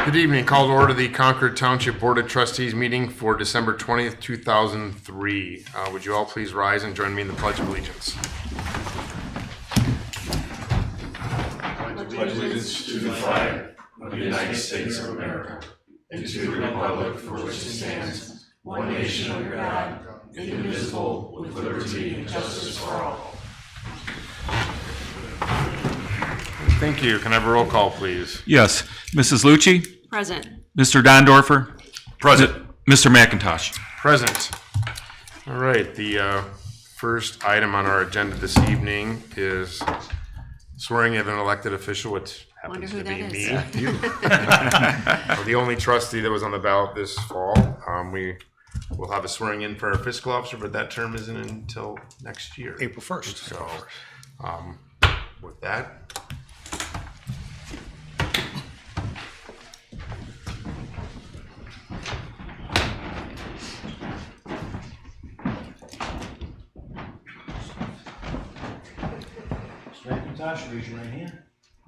Good evening. Call to order the Concord Township Board of Trustees meeting for December 20th, 2003. Would you all please rise and join me in the Pledge of Allegiance? Pledge allegiance to the flag of the United States of America and to the republic for which it stands, one nation under God, indivisible, with liberty and justice for all. Thank you. Can I have a roll call, please? Yes. Mrs. Lucci? Present. Mr. Dondorfer? Present. Mr. McIntosh? Present. All right. The first item on our agenda this evening is swearing of an elected official, which happens to be me. The only trustee that was on the ballot this fall. We will have a swearing in for our fiscal officer, but that term isn't until next year. April 1st. So with that. Mr. McIntosh, raise your right hand.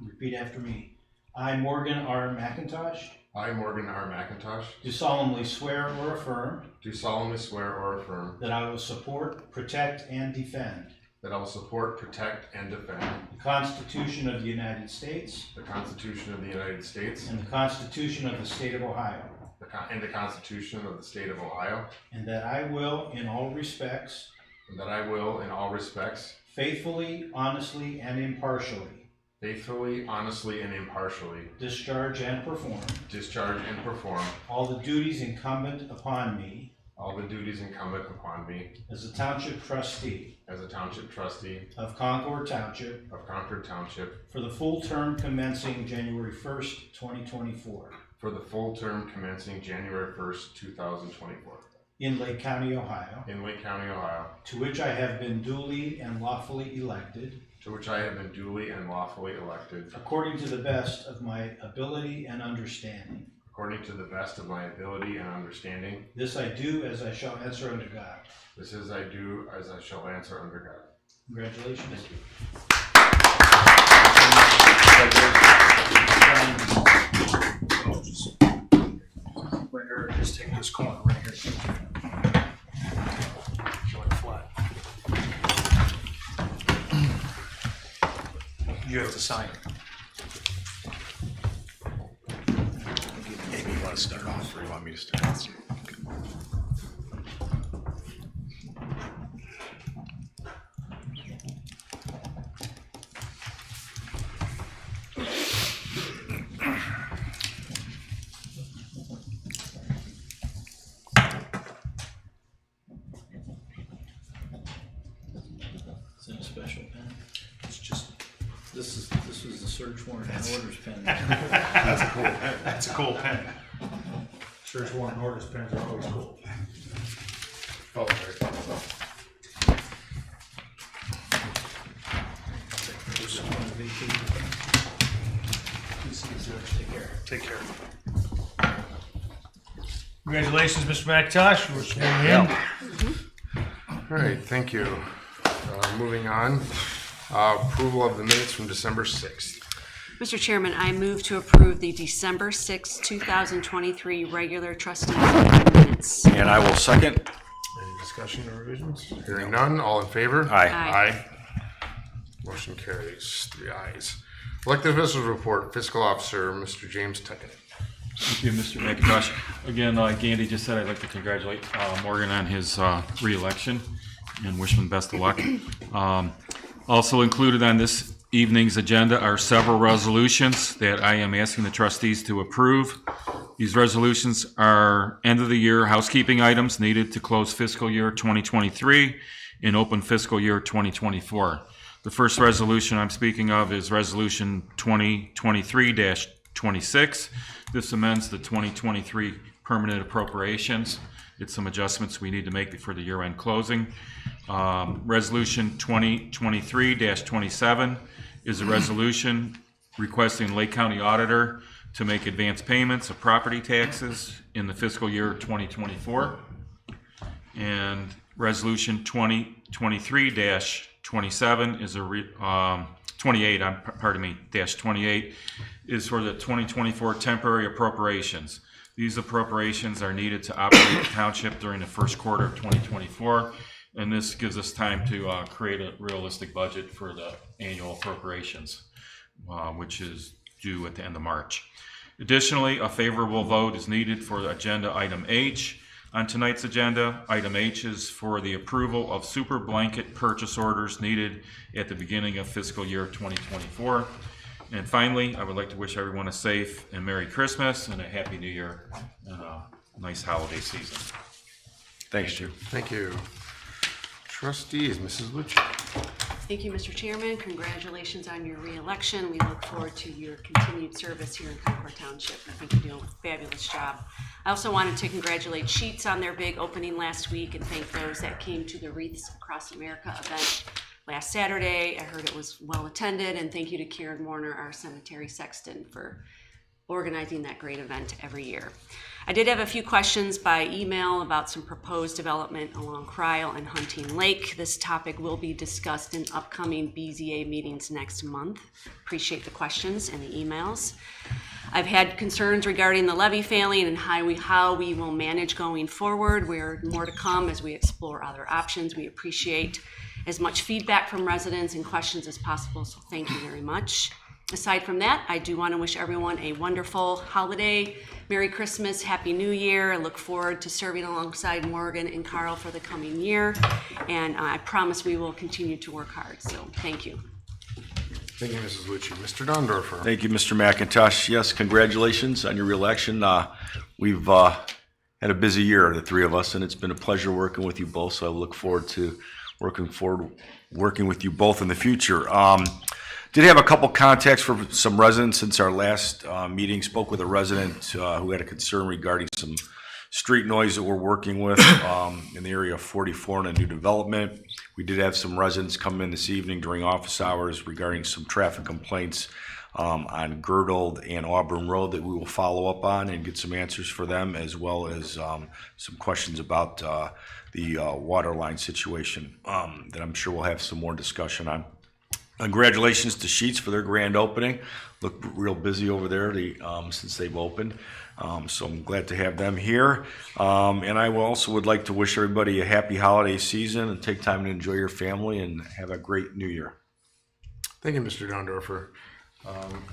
Repeat after me. I, Morgan R. McIntosh, I, Morgan R. McIntosh, do solemnly swear or affirm do solemnly swear or affirm that I will support, protect, and defend that I will support, protect, and defend the Constitution of the United States the Constitution of the United States and the Constitution of the State of Ohio, and the Constitution of the State of Ohio, and that I will, in all respects, and that I will, in all respects, faithfully, honestly, and impartially faithfully, honestly, and impartially discharge and perform all the duties incumbent upon me incumbent upon me as a township trustee as a township trustee of Concord Township of Concord Township for the full term commencing January 1st, 2024, for the full term commencing January 1st, 2024, in Lake County, Ohio, in Lake County, Ohio, to which I have been duly and lawfully elected, to which I have been duly and lawfully elected, according to the best of my ability and understanding. according to the best of my ability and understanding. This I do as I shall answer unto God. This is I do as I shall answer under God. Congratulations. Thank you. Right here, just take this corner right here. Show it flat. You have to sign it. Maybe you want to start off or you want me to start off? It's in a special pen. It's just, this was the search warrant and orders pen. That's a cool pen. Search warrant and orders pens are always cool. Oh, very good. Take care. Congratulations, Mr. McIntosh. We're sworn in. All right, thank you. Moving on, approval of the minutes from December 6th. Mr. Chairman, I move to approve the December 6, 2023 regular trustee minutes. And I will second. Any discussion or revisions? Hearing none, all in favor? Aye. Aye. Motion carries, 3 ayes. Elected officials report, fiscal officer, Mr. James Tuckett. Thank you, Mr. McIntosh. Again, like Andy just said, I'd like to congratulate Morgan on his re-election and wish him the best of luck. Also included on this evening's agenda are several resolutions that I am asking the trustees to approve. These resolutions are end-of-the-year housekeeping items needed to close fiscal year 2023 and open fiscal year 2024. The first resolution I'm speaking of is Resolution 2023-26. This amends the 2023 permanent appropriations. It's some adjustments we need to make for the year-end closing. Resolution 2023-27 is a resolution requesting Lake County Auditor to make advance payments of property taxes in the fiscal year 2024. And Resolution 2023-27 is a 28, -28, is for the 2024 temporary appropriations. These appropriations are needed to operate the township during the first quarter of 2024, and this gives us time to create a realistic budget for the annual appropriations, which is due at the end of March. Additionally, a favorable vote is needed for agenda item H. On tonight's agenda, item H is for the approval of super blanket purchase orders needed at the beginning of fiscal year 2024. And finally, I would like to wish everyone a safe and Merry Christmas and a Happy New Year and a nice holiday season. Thanks, Jim. Thank you. Trustees, Mrs. Lucci. Thank you, Mr. Chairman. Congratulations on your reelection. We look forward to your continued service here in Concord Township. I think you're doing a fabulous job. I also wanted to congratulate Sheets on their big opening last week and thank those that came to the Wreaths Across America event last Saturday. I heard it was well attended, and thank you to Karen Warner, our cemetery sexton, for organizing that great event every year. I did have a few questions by email about some proposed development along Cryle and Hunting Lake. This topic will be discussed in upcoming BZA meetings next month. Appreciate the questions and the emails. I've had concerns regarding the levy failing and how we will manage going forward. We're more to come as we explore other options. We appreciate as much feedback from residents and questions as possible, so thank you very much. Aside from that, I do want to wish everyone a wonderful holiday, Merry Christmas, Happy New Year. I look forward to serving alongside Morgan and Carl for the coming year, and I promise we will continue to work hard, so thank you. Thank you, Mrs. Lucci. Mr. Dondorfer. Thank you, Mr. McIntosh. Yes, congratulations on your reelection. We've had a busy year, the three of us, and it's been a pleasure working with you both, so I look forward to working with you both in the future. Did have a couple contacts for some residents since our last meeting. Spoke with a resident who had a concern regarding some street noise that we're working with in the area of 44 and a new development. We did have some residents come in this evening during office hours regarding some traffic complaints on Girdled and Auburn Road that we will follow up on and get some answers for them, as well as some questions about the water line situation that I'm sure we'll have some more discussion on. Congratulations to Sheets for their grand opening. Look real busy over there since they've opened. So I'm glad to have them here. And I also would like to wish everybody a happy holiday season and take time to enjoy your family and have a great new year. Thank you, Mr. Dondorfer.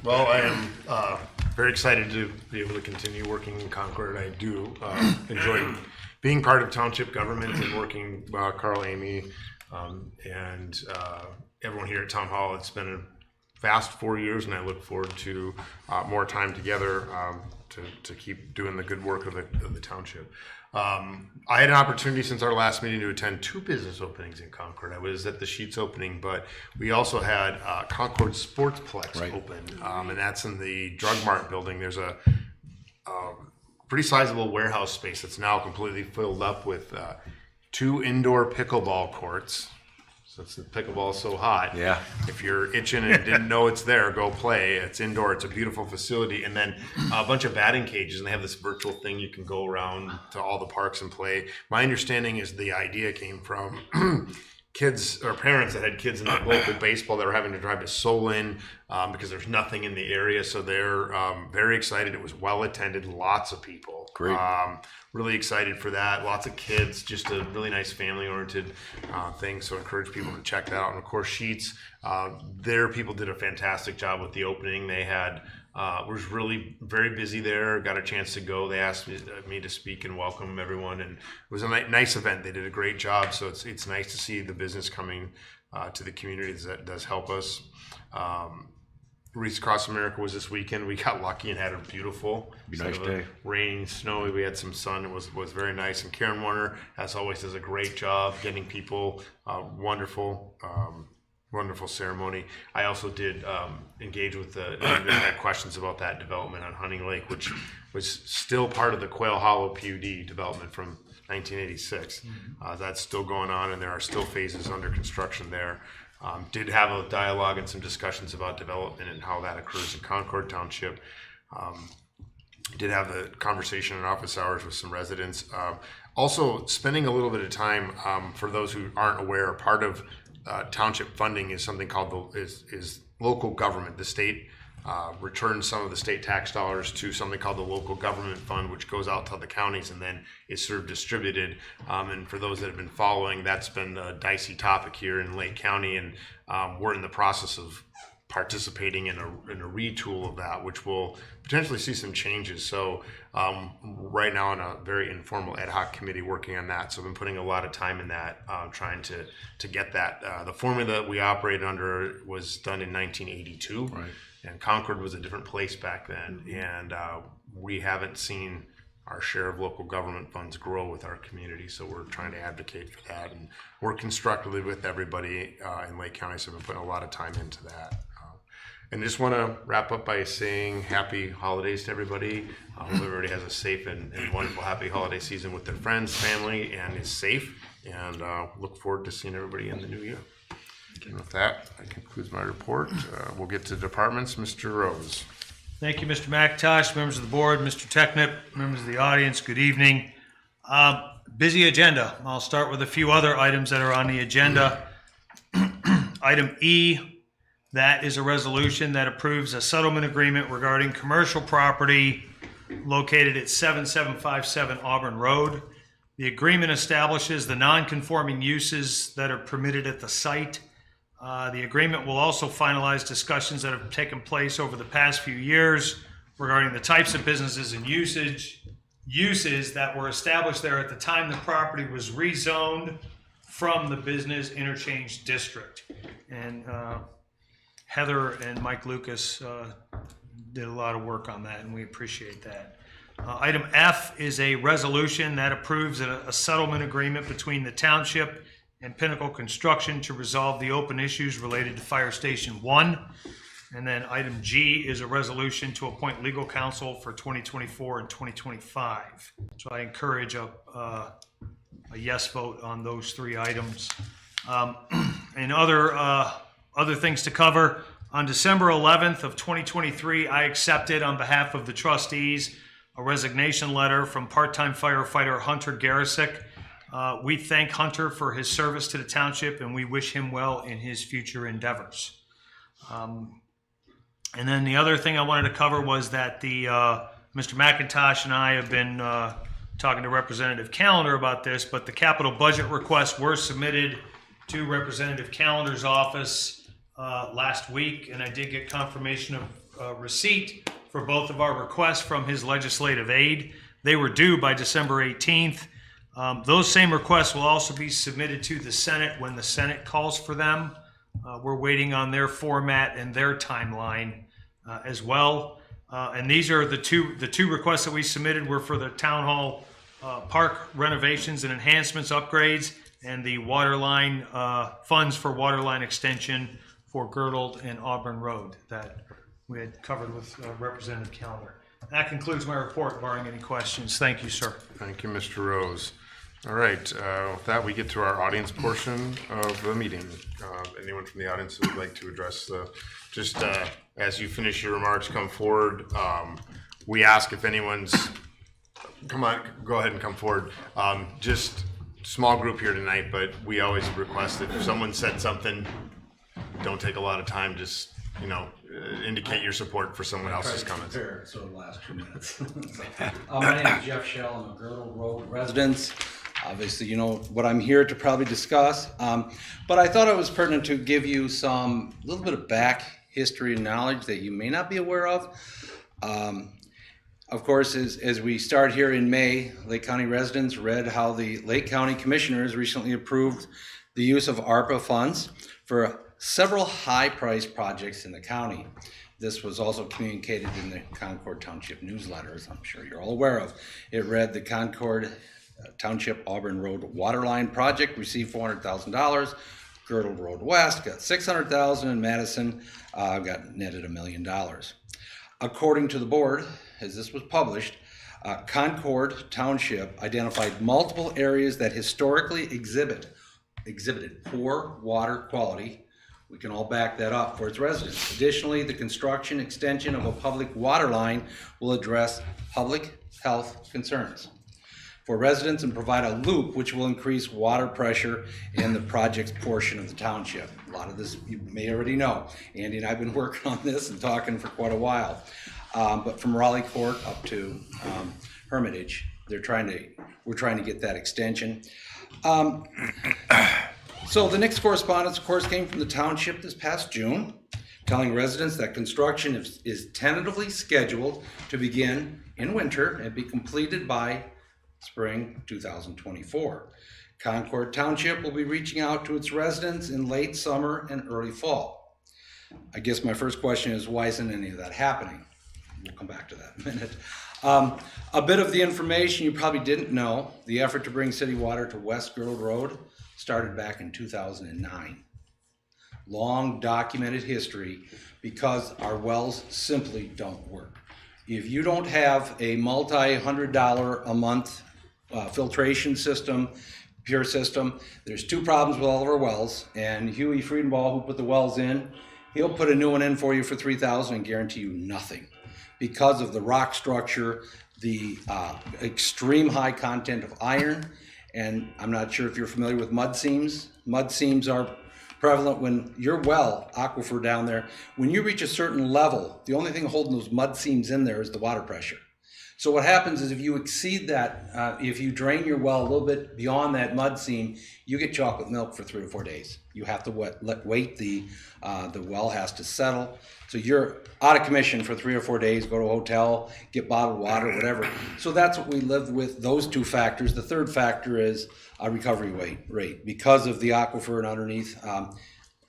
Well, I am very excited to be able to continue working in Concord. I do enjoy being part of township government and working with Carl, Amy, and everyone here at Town Hall. It's been a fast 4 years, and I look forward to more time together to keep doing the good work of the township. I had an opportunity since our last meeting to attend 2 business openings in Concord. I was at the Sheets opening, but we also had Concord Sportsplex open, and that's in the Drug Mart building. There's a pretty sizable warehouse space that's now completely filled up with 2 indoor pickleball courts. Since the pickleball is so hot, yeah. If you're itching and didn't know it's there, go play. It's indoor. It's a beautiful facility. And then a bunch of batting cages, and they have this virtual thing you can go around to all the parks and play. My understanding is the idea came from kids or parents that had kids in the local baseball that were having to drive to Solon because there's nothing in the area. So they're very excited. It was well attended, lots of people. Great. Really excited for that. Lots of kids, just a really nice family-oriented thing. So encourage people to check that out. And of course, Sheets, their people did a fantastic job with the opening. They had was really very busy there. Got a chance to go. They asked me to speak and welcome everyone, and it was a nice event. They did a great job. So it's nice to see the business coming to the community. That does help us. Wreaths Across America was this weekend. We got lucky and had a beautiful nice day. Rain, snowy. We had some sun. It was very nice. And Karen Warner, as always, does a great job getting people wonderful ceremony. I also did engage with had questions about that development on Hunting Lake, which was still part of the Quail Hollow PUD development from 1986. That's still going on, and there are still phases under construction there. Did have a dialogue and some discussions about development and how that occurs in Concord Township. Did have a conversation in office hours with some residents. Also, spending a little bit of time, for those who aren't aware, part of township funding is something called is local government. The state returns some of the state tax dollars to something called the local government fund, which goes out to the counties and then is sort of distributed. And for those that have been following, that's been a dicey topic here in Lake County, and we're in the process of participating in a retool of that, which will potentially see some changes. So right now in a very informal ad hoc committee working on that. So I've been putting a lot of time in that, trying to get that. The formula that we operated under was done in 1982. Right. And Concord was a different place back then. And we haven't seen our share of local government funds grow with our community. So we're trying to advocate for that and work constructively with everybody in Lake County. So we've been putting a lot of time into that. And just want to wrap up by saying happy holidays to everybody. Hope everybody has a safe and wonderful happy holiday season with their friends, family, and is safe. And look forward to seeing everybody in the new year. And with that concludes my report. We'll get to departments. Mr. Rose. Thank you, Mr. McIntosh, members of the board, Mr. Technip, members of the audience, good evening. Busy agenda. I'll start with a few other items that are on the agenda. Item E, that is a resolution that approves a settlement agreement regarding commercial property located at 7757 Auburn Road. The agreement establishes the non-conforming uses that are permitted at the site. The agreement will also finalize discussions that have taken place over the past few years regarding the types of businesses and uses that were established there at the time the property was rezoned from the business interchange district. And Heather and Mike Lucas did a lot of work on that, and we appreciate that. Item F is a resolution that approves a settlement agreement between the township and Pinnacle Construction to resolve the open issues related to Fire Station 1. And then item G is a resolution to appoint legal counsel for 2024 and 2025. So I encourage a yes vote on those three items. And other things to cover, on December 11th of 2023, I accepted on behalf of the trustees a resignation letter from part-time firefighter Hunter Garisick. We thank Hunter for his service to the township, and we wish him well in his future endeavors. And then the other thing I wanted to cover was that Mr. McIntosh and I have been talking to Representative Callender about this, but the capital budget requests were submitted to Representative Callender's office last week, and I did get confirmation of receipt for both of our requests from his legislative aide. They were due by December 18th. Those same requests will also be submitted to the Senate when the Senate calls for them. We're waiting on their format and their timeline as well. And these are the two requests that we submitted were for the town hall park renovations and enhancements, upgrades, and the water line funds for water line extension for Girdled and Auburn Road that we had covered with Representative Callender. That concludes my report, barring any questions. Thank you, sir. Thank you, Mr. Rose. All right, with that, we get to our audience portion of the meeting. Anyone from the audience who would like to address as you finish your remarks, come forward. We ask if anyone's, come on, go ahead and come forward. Just small group here tonight, but we always request that if someone said something, don't take a lot of time, just, indicate your support for someone else's comments. So the last 2 minutes. My name is Jeff Shell. I'm a Girdle Road resident. Obviously, you know what I'm here to probably discuss. But I thought it was pertinent to give you a little bit of back history and knowledge that you may not be aware of. Of course, as we start here in May, Lake County residents read how the Lake County Commissioners recently approved the use of ARPA funds for several high-priced projects in the county. This was also communicated in the Concord Township newsletters, I'm sure you're all aware of. It read the Concord Township Auburn Road Waterline Project received $400,000. Girdle Road West got $600,000, and Madison got netted $1 million. According to the board, as this was published, Concord Township identified multiple areas that historically exhibited poor water quality. We can all back that up for its residents. Additionally, the construction extension of a public water line will address public health concerns. for residents and provide a loop which will increase water pressure in the project's portion of the township. A lot of this you may already know. Andy and I have been working on this and talking for quite a while. But from Raleigh Court up to Hermitage, we're trying to get that extension. So the next correspondence, of course, came from the township this past June, telling residents that construction is tentatively scheduled to begin in winter and be completed by spring 2024. Concord Township will be reaching out to its residents in late summer and early fall. I guess my first question is, why isn't any of that happening? We'll come back to that in a minute. A bit of the information you probably didn't know, the effort to bring city water to West Girdle Road started back in 2009. Long documented history because our wells simply don't work. If you don't have a multi-$100 a month filtration system, pure system, there's two problems with all of our wells, and Huey Friedenball, who put the wells in, he'll put a new one in for you for $3,000 and guarantee you nothing because of the rock structure, the extreme high content of iron, and I'm not sure if you're familiar with mud seams. Mud seams are prevalent when your well aquifer down there, when you reach a certain level, the only thing holding those mud seams in there is the water pressure. So what happens is if you exceed that, if you drain your well a little bit beyond that mud seam, you get chocolate milk for 3 to 4 days. You have to wait, the well has to settle. So you're out of commission for 3 or 4 days, go to a hotel, get bottled water, whatever. So that's what we live with, those two factors. The third factor is a recovery rate. Because of the aquifer and underneath,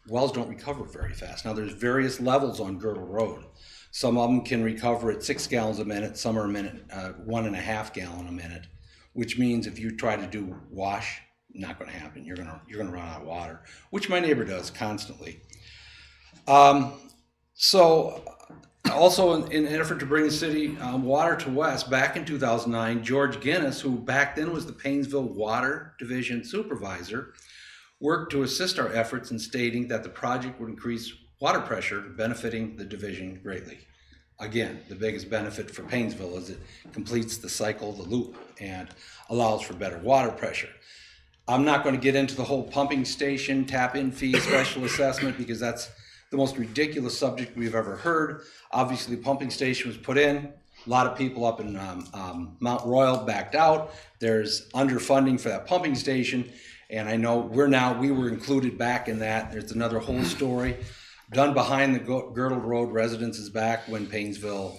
wells don't recover very fast. Now there's various levels on Girdle Road. Some of them can recover at 6 gallons a minute, some are 1.5 gallon a minute, which means if you try to do wash, not going to happen. You're gonna run out of water, which my neighbor does constantly. So also in an effort to bring the city water to West, back in 2009, George Guinness, who back then was the Painesville Water Division Supervisor, worked to assist our efforts in stating that the project would increase water pressure, benefiting the division greatly. Again, the biggest benefit for Painesville is it completes the cycle, the loop, and allows for better water pressure. I'm not going to get into the whole pumping station, tap-in fee, special assessment, because that's the most ridiculous subject we've ever heard. Obviously, the pumping station was put in. A lot of people up in Mount Royal backed out. There's underfunding for that pumping station, and I know we were included back in that. There's another whole story done behind the Girdle Road residences back when Painesville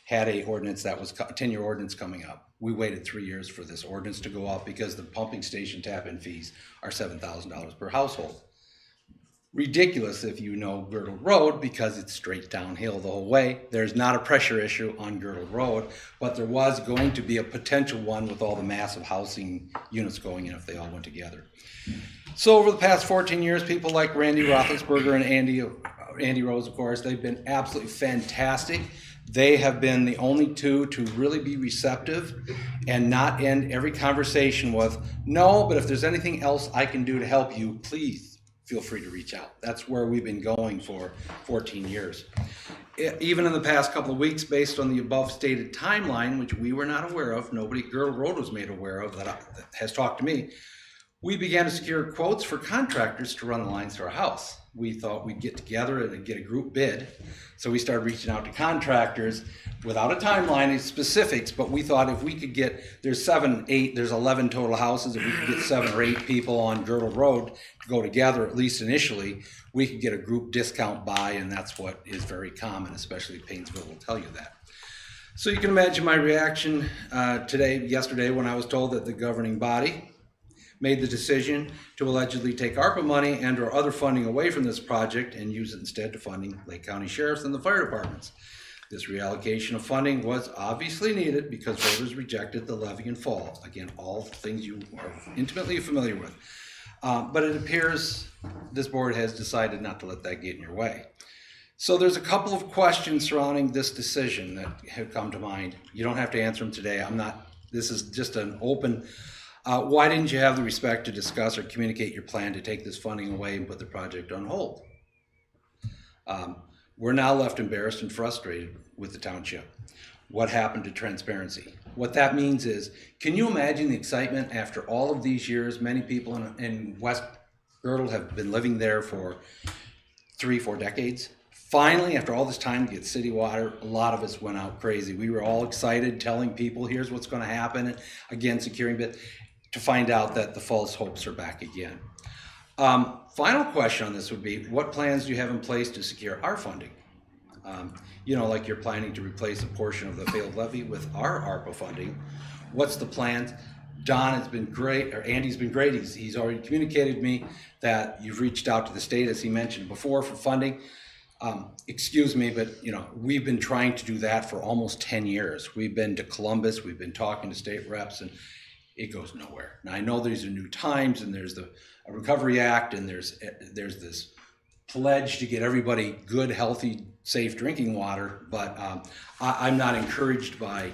had a ordinance that was a 10-year ordinance coming up. We waited 3 years for this ordinance to go up because the pumping station tap-in fees are $7,000 per household. Ridiculous if you know Girdle Road because it's straight downhill the whole way. There's not a pressure issue on Girdle Road, but there was going to be a potential one with all the massive housing units going in if they all went together. So over the past 14 years, people like Randy Roethlisberger and Andy Rose, of course, they've been absolutely fantastic. They have been the only two to really be receptive and not end every conversation with, no, but if there's anything else I can do to help you, please feel free to reach out. That's where we've been going for 14 years. Even in the past couple of weeks, based on the above stated timeline, which we were not aware of, nobody Girdle Road was made aware of that has talked to me, we began to secure quotes for contractors to run the lines to our house. We thought we'd get together and get a group bid. So we started reaching out to contractors without a timeline and specifics, but we thought if we could get, there's 11 total houses, if we could get 7 or 8 people on Girdle Road to go together, at least initially, we could get a group discount buy, and that's what is very common, especially Painesville will tell you that. So you can imagine my reaction yesterday when I was told that the governing body made the decision to allegedly take ARPA money and or other funding away from this project and use it instead to funding Lake County Sheriffs and the fire departments. This reallocation of funding was obviously needed because voters rejected the levy in fall. Again, all things you are intimately familiar with. But it appears this board has decided not to let that get in your way. So there's a couple of questions surrounding this decision that have come to mind. You don't have to answer them today. This is just an open, why didn't you have the respect to discuss or communicate your plan to take this funding away and put the project on hold? We're now left embarrassed and frustrated with the township. what happened to transparency? What that means is, can you imagine the excitement after all of these years? Many people in West Girdle have been living there for 3-4 decades. Finally, after all this time to get city water, a lot of us went out crazy. We were all excited, telling people, here's what's going to happen. And again, securing bid, to find out that the false hopes are back again. Final question on this would be, what plans do you have in place to secure our funding? Like you're planning to replace a portion of the failed levy with our ARPA funding. What's the plan? Don has been great, or Andy's been great. He's already communicated to me that you've reached out to the state, as he mentioned before, for funding. Excuse me, but we've been trying to do that for almost 10 years. We've been to Columbus, we've been talking to state reps, and it goes nowhere. Now I know these are new times, and there's the Recovery Act, and there's this pledge to get everybody good, healthy, safe drinking water, but I'm not encouraged about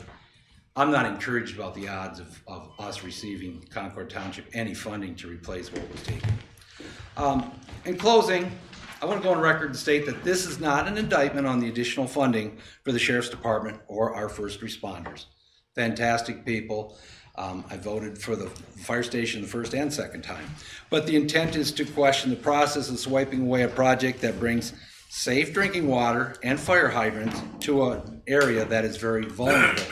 the odds of us receiving Concord Township any funding to replace what was taken. In closing, I want to go on record and state that this is not an indictment on the additional funding for the Sheriff's Department or our first responders. Fantastic people. I voted for the fire station the first and second time. But the intent is to question the process of swiping away a project that brings safe drinking water and fire hydrants to an area that is very vulnerable.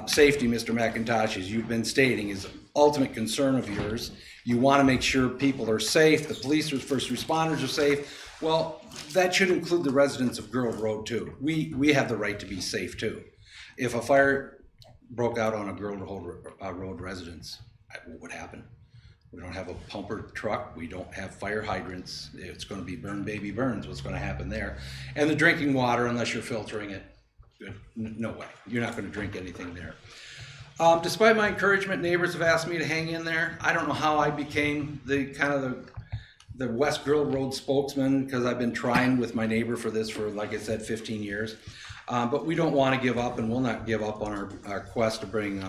Safety, Mr. McIntosh, as you've been stating, is an ultimate concern of yours. You want to make sure people are safe, the police or first responders are safe. Well, that should include the residents of Girdle Road too. We have the right to be safe too. If a fire broke out on a Girdle Road residence, what would happen? We don't have a pumper truck. We don't have fire hydrants. It's going to be burn baby burns. What's going to happen there? And the drinking water, unless you're filtering it, no way. You're not going to drink anything there. Despite my encouragement, neighbors have asked me to hang in there. I don't know how I became the West Girdle Road spokesman, because I've been trying with my neighbor for this for, like I said, 15 years. But we don't want to give up, and will not give up on our quest to bring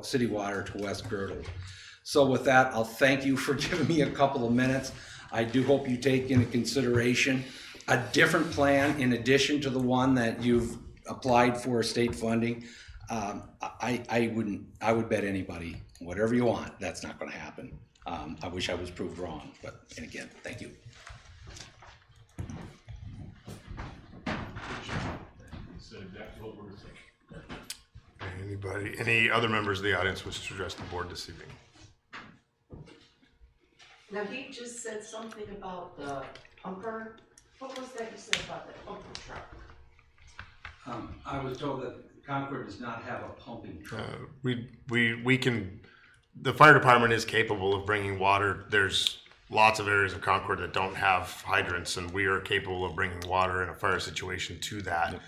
city water to West Girdle. So with that, I'll thank you for giving me a couple of minutes. I do hope you take into consideration a different plan in addition to the one that you've applied for state funding. I would bet anybody, whatever you want, that's not going to happen. I wish I was proved wrong, but, and again, thank you. Any other members of the audience wish to address the board this evening? Now, he just said something about the pumper. What was that you said about the pumper truck? I was told that Concord does not have a pumping truck. We can, the fire department is capable of bringing water. There's lots of areas of Concord that don't have hydrants, and we are capable of bringing water in a fire situation to that.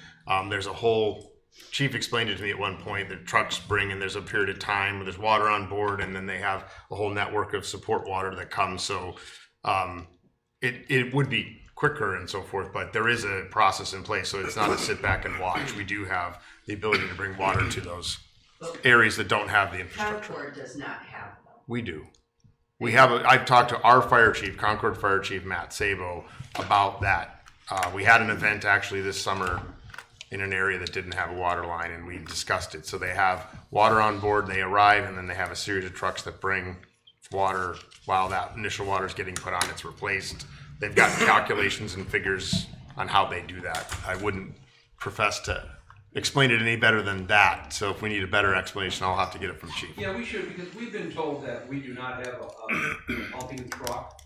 There's a whole, Chief explained it to me at one point, that trucks bring, and there's a period of time where there's water on board, and then they have a whole network of support water that comes. So it would be quicker and so forth, but there is a process in place, so it's not a sit back and watch. We do have the ability to bring water to those areas that don't have the infrastructure. Concord does not have them. We do. We have. I've talked to our fire chief, Concord Fire Chief Matt Sabo, about that. We had an event actually this summer in an area that didn't have a water line, and we discussed it. So they have water on board, they arrive, and then they have a series of trucks that bring water while that initial water is getting put on, it's replaced. They've got calculations and figures on how they do that. I wouldn't profess to explain it any better than that. So if we need a better explanation, I'll have to get it from Chief. Yeah, we should, because we've been told that we do not have a pumping truck,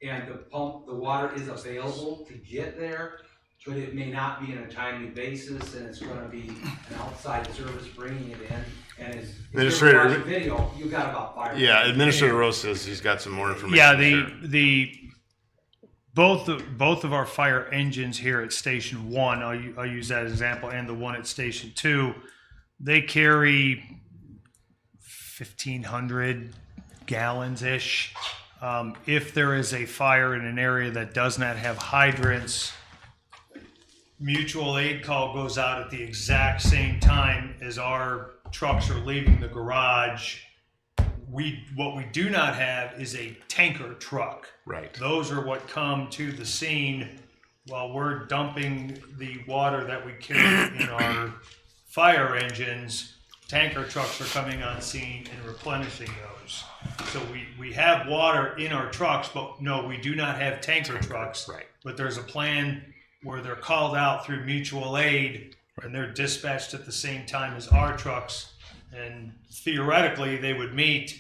and the water is available to get there, but it may not be on a timely basis, and it's going to be an outside service bringing it in. And as Administrator, watching video, you got about 5. Yeah, Administrator Rose says he's got some more information. Yeah, both of our fire engines here at Station 1, I'll use that as an example, and the one at Station 2, they carry 1,500 gallons-ish. If there is a fire in an area that does not have hydrants, mutual aid call goes out at the exact same time as our trucks are leaving the garage. What we do not have is a tanker truck. Right. Those are what come to the scene while we're dumping the water that we carry in our fire engines, tanker trucks are coming on scene and replenishing those. So we have water in our trucks, but no, we do not have tanker trucks. Right. But there's a plan where they're called out through mutual aid and they're dispatched at the same time as our trucks. And theoretically, they would meet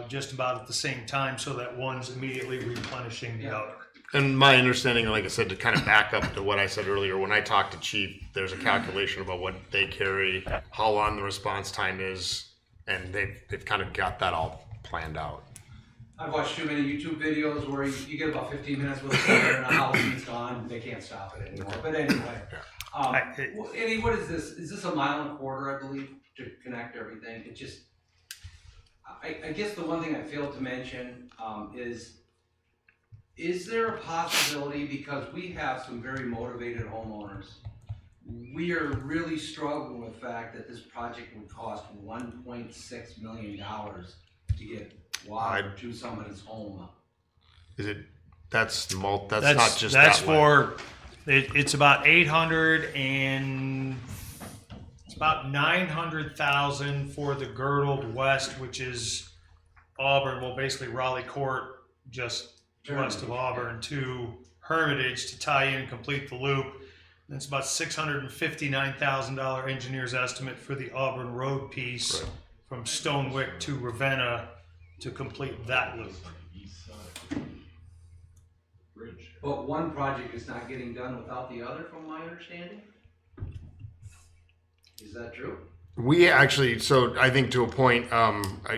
just about at the same time so that one's immediately replenishing the other. And my understanding, like I said, to kind of back up to what I said earlier, when I talked to Chief, there's a calculation about what they carry, how long the response time is, and they've kind of got that all planned out. I've watched too many YouTube videos where you get about 15 minutes with a fire and a house and it's gone, they can't stop it anymore. But anyway, Eddie, what is this? Is this a 1.25 miles, I believe, to connect everything? It just, I guess the one thing I failed to mention is there a possibility, because we have some very motivated homeowners, we are really struggling with the fact that this project would cost $1.6 million to get water to somebody's home. Is it? That's not just that's that way. for it's about 800 and it's about 900,000 for the girdled west, which is Auburn. Well, basically Raleigh Court, just west of Auburn, to Hermitage to tie in and complete the loop. And it's about $659,000 engineer's estimate for the Auburn Road piece from Stonewick to Ravenna to complete that loop. But one project is not getting done without the other, from my understanding? Is that true? We actually, so I think to a point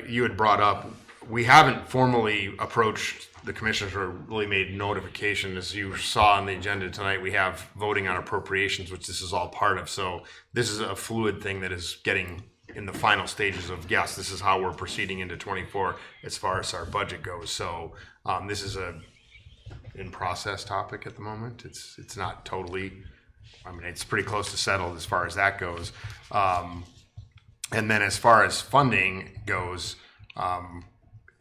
you had brought up, we haven't formally approached the commissioners or really made notification. As you saw on the agenda tonight, we have voting on appropriations, which this is all part of. So this is a fluid thing that is getting in the final stages of, yes, this is how we're proceeding into 24 as far as our budget goes. So this is a in process topic at the moment. It's not totally, I mean, it's pretty close to settled as far as that goes. And then as far as funding goes,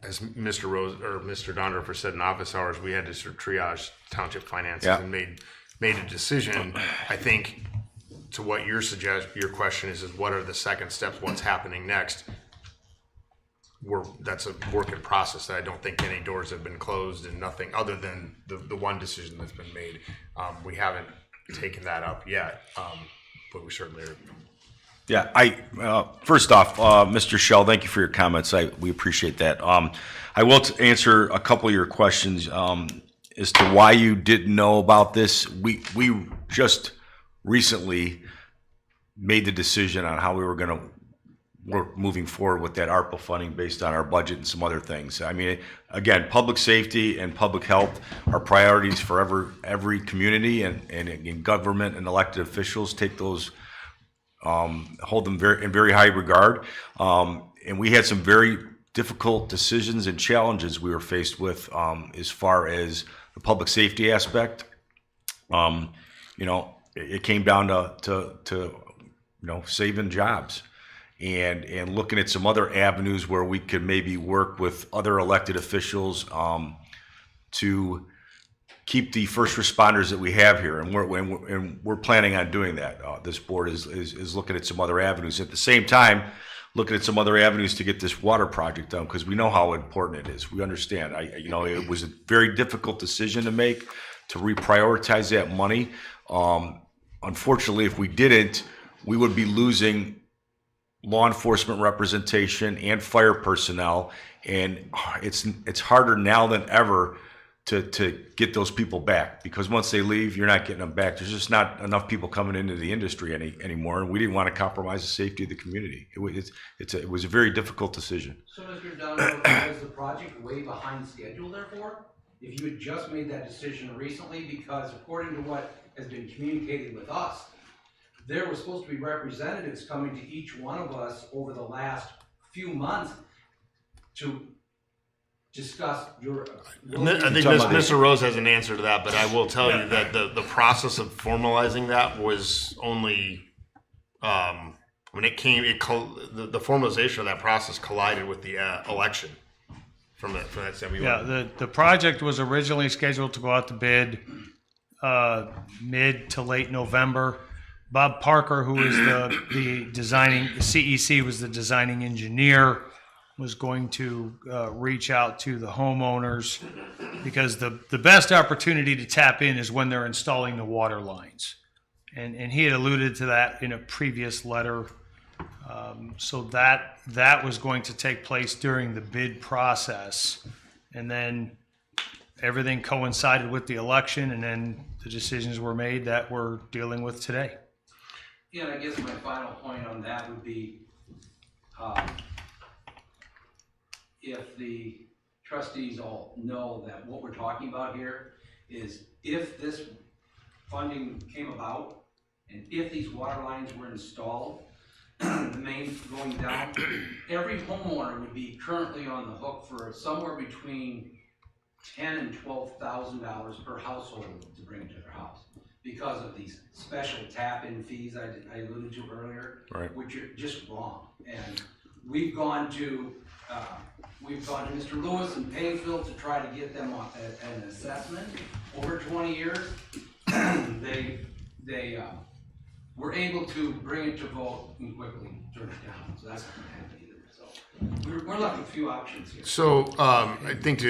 as Mr. Rose or Mr. Dondorfer said in office hours, we had to sort of triage township finances and made a decision. I think to what your question is what are the second steps? What's happening next? That's a work in process. That I don't think any doors have been closed and nothing other than the one decision that's been made. We haven't taken that up yet, but we certainly are. Yeah, first off, Mr. Shell, thank you for your comments. We appreciate that. I will answer a couple of your questions as to why you didn't know about this. We just recently made the decision on how we were going to work moving forward with that ARPA funding based on our budget and some other things. I mean, again, public safety and public health are priorities for every community, and government and elected officials take those. Hold them in very high regard, and we had some very difficult decisions and challenges we were faced with as far as the public safety aspect. It came down to saving jobs and looking at some other avenues where we could maybe work with other elected officials to keep the first responders that we have here, and we're planning on doing that. This board is looking at some other avenues. At the same time, looking at some other avenues to get this water project done, because we know how important it is. We understand. It was a very difficult decision to make, to reprioritize that money. Unfortunately, if we didn't, we would be losing law enforcement representation and fire personnel, and it's harder now than ever to get those people back, because once they leave, you're not getting them back. There's just not enough people coming into the industry anymore, and we didn't want to compromise the safety of the community. It was a very difficult decision. So, Mr. Dunn, was the project way behind schedule, therefore? If you had just made that decision recently, because according to what has been communicated with us, there were supposed to be representatives coming to each one of us over the last few months to discuss your. I think Mr. Rose has an answer to that, but I will tell you that the process of formalizing that was only when the formalization of that process collided with the election. From that standpoint. Yeah, the project was originally scheduled to go out to bid mid to late November. Bob Parker, who was the designing, CEC was the designing engineer, was going to reach out to the homeowners because the best opportunity to tap in is when they're installing the water lines. And he had alluded to that in a previous letter. So that was going to take place during the bid process. And then everything coincided with the election, and then the decisions were made that we're dealing with today. Yeah, and I guess my final point on that would be, if the trustees all know that what we're talking about here is if this funding came about and if these water lines were installed, the main going down, every homeowner would be currently on the hook for somewhere between $10,000 and $12,000 per household to bring to their house because of these special tap-in fees I alluded to earlier, Right. which are just wrong. And we've gone to Mr. Lewis and Payfield to try to get them an assessment over 20 years. They were able to bring it to vote and quickly turn it down, so that's not going to happen either. So we're left with a few options here. So I think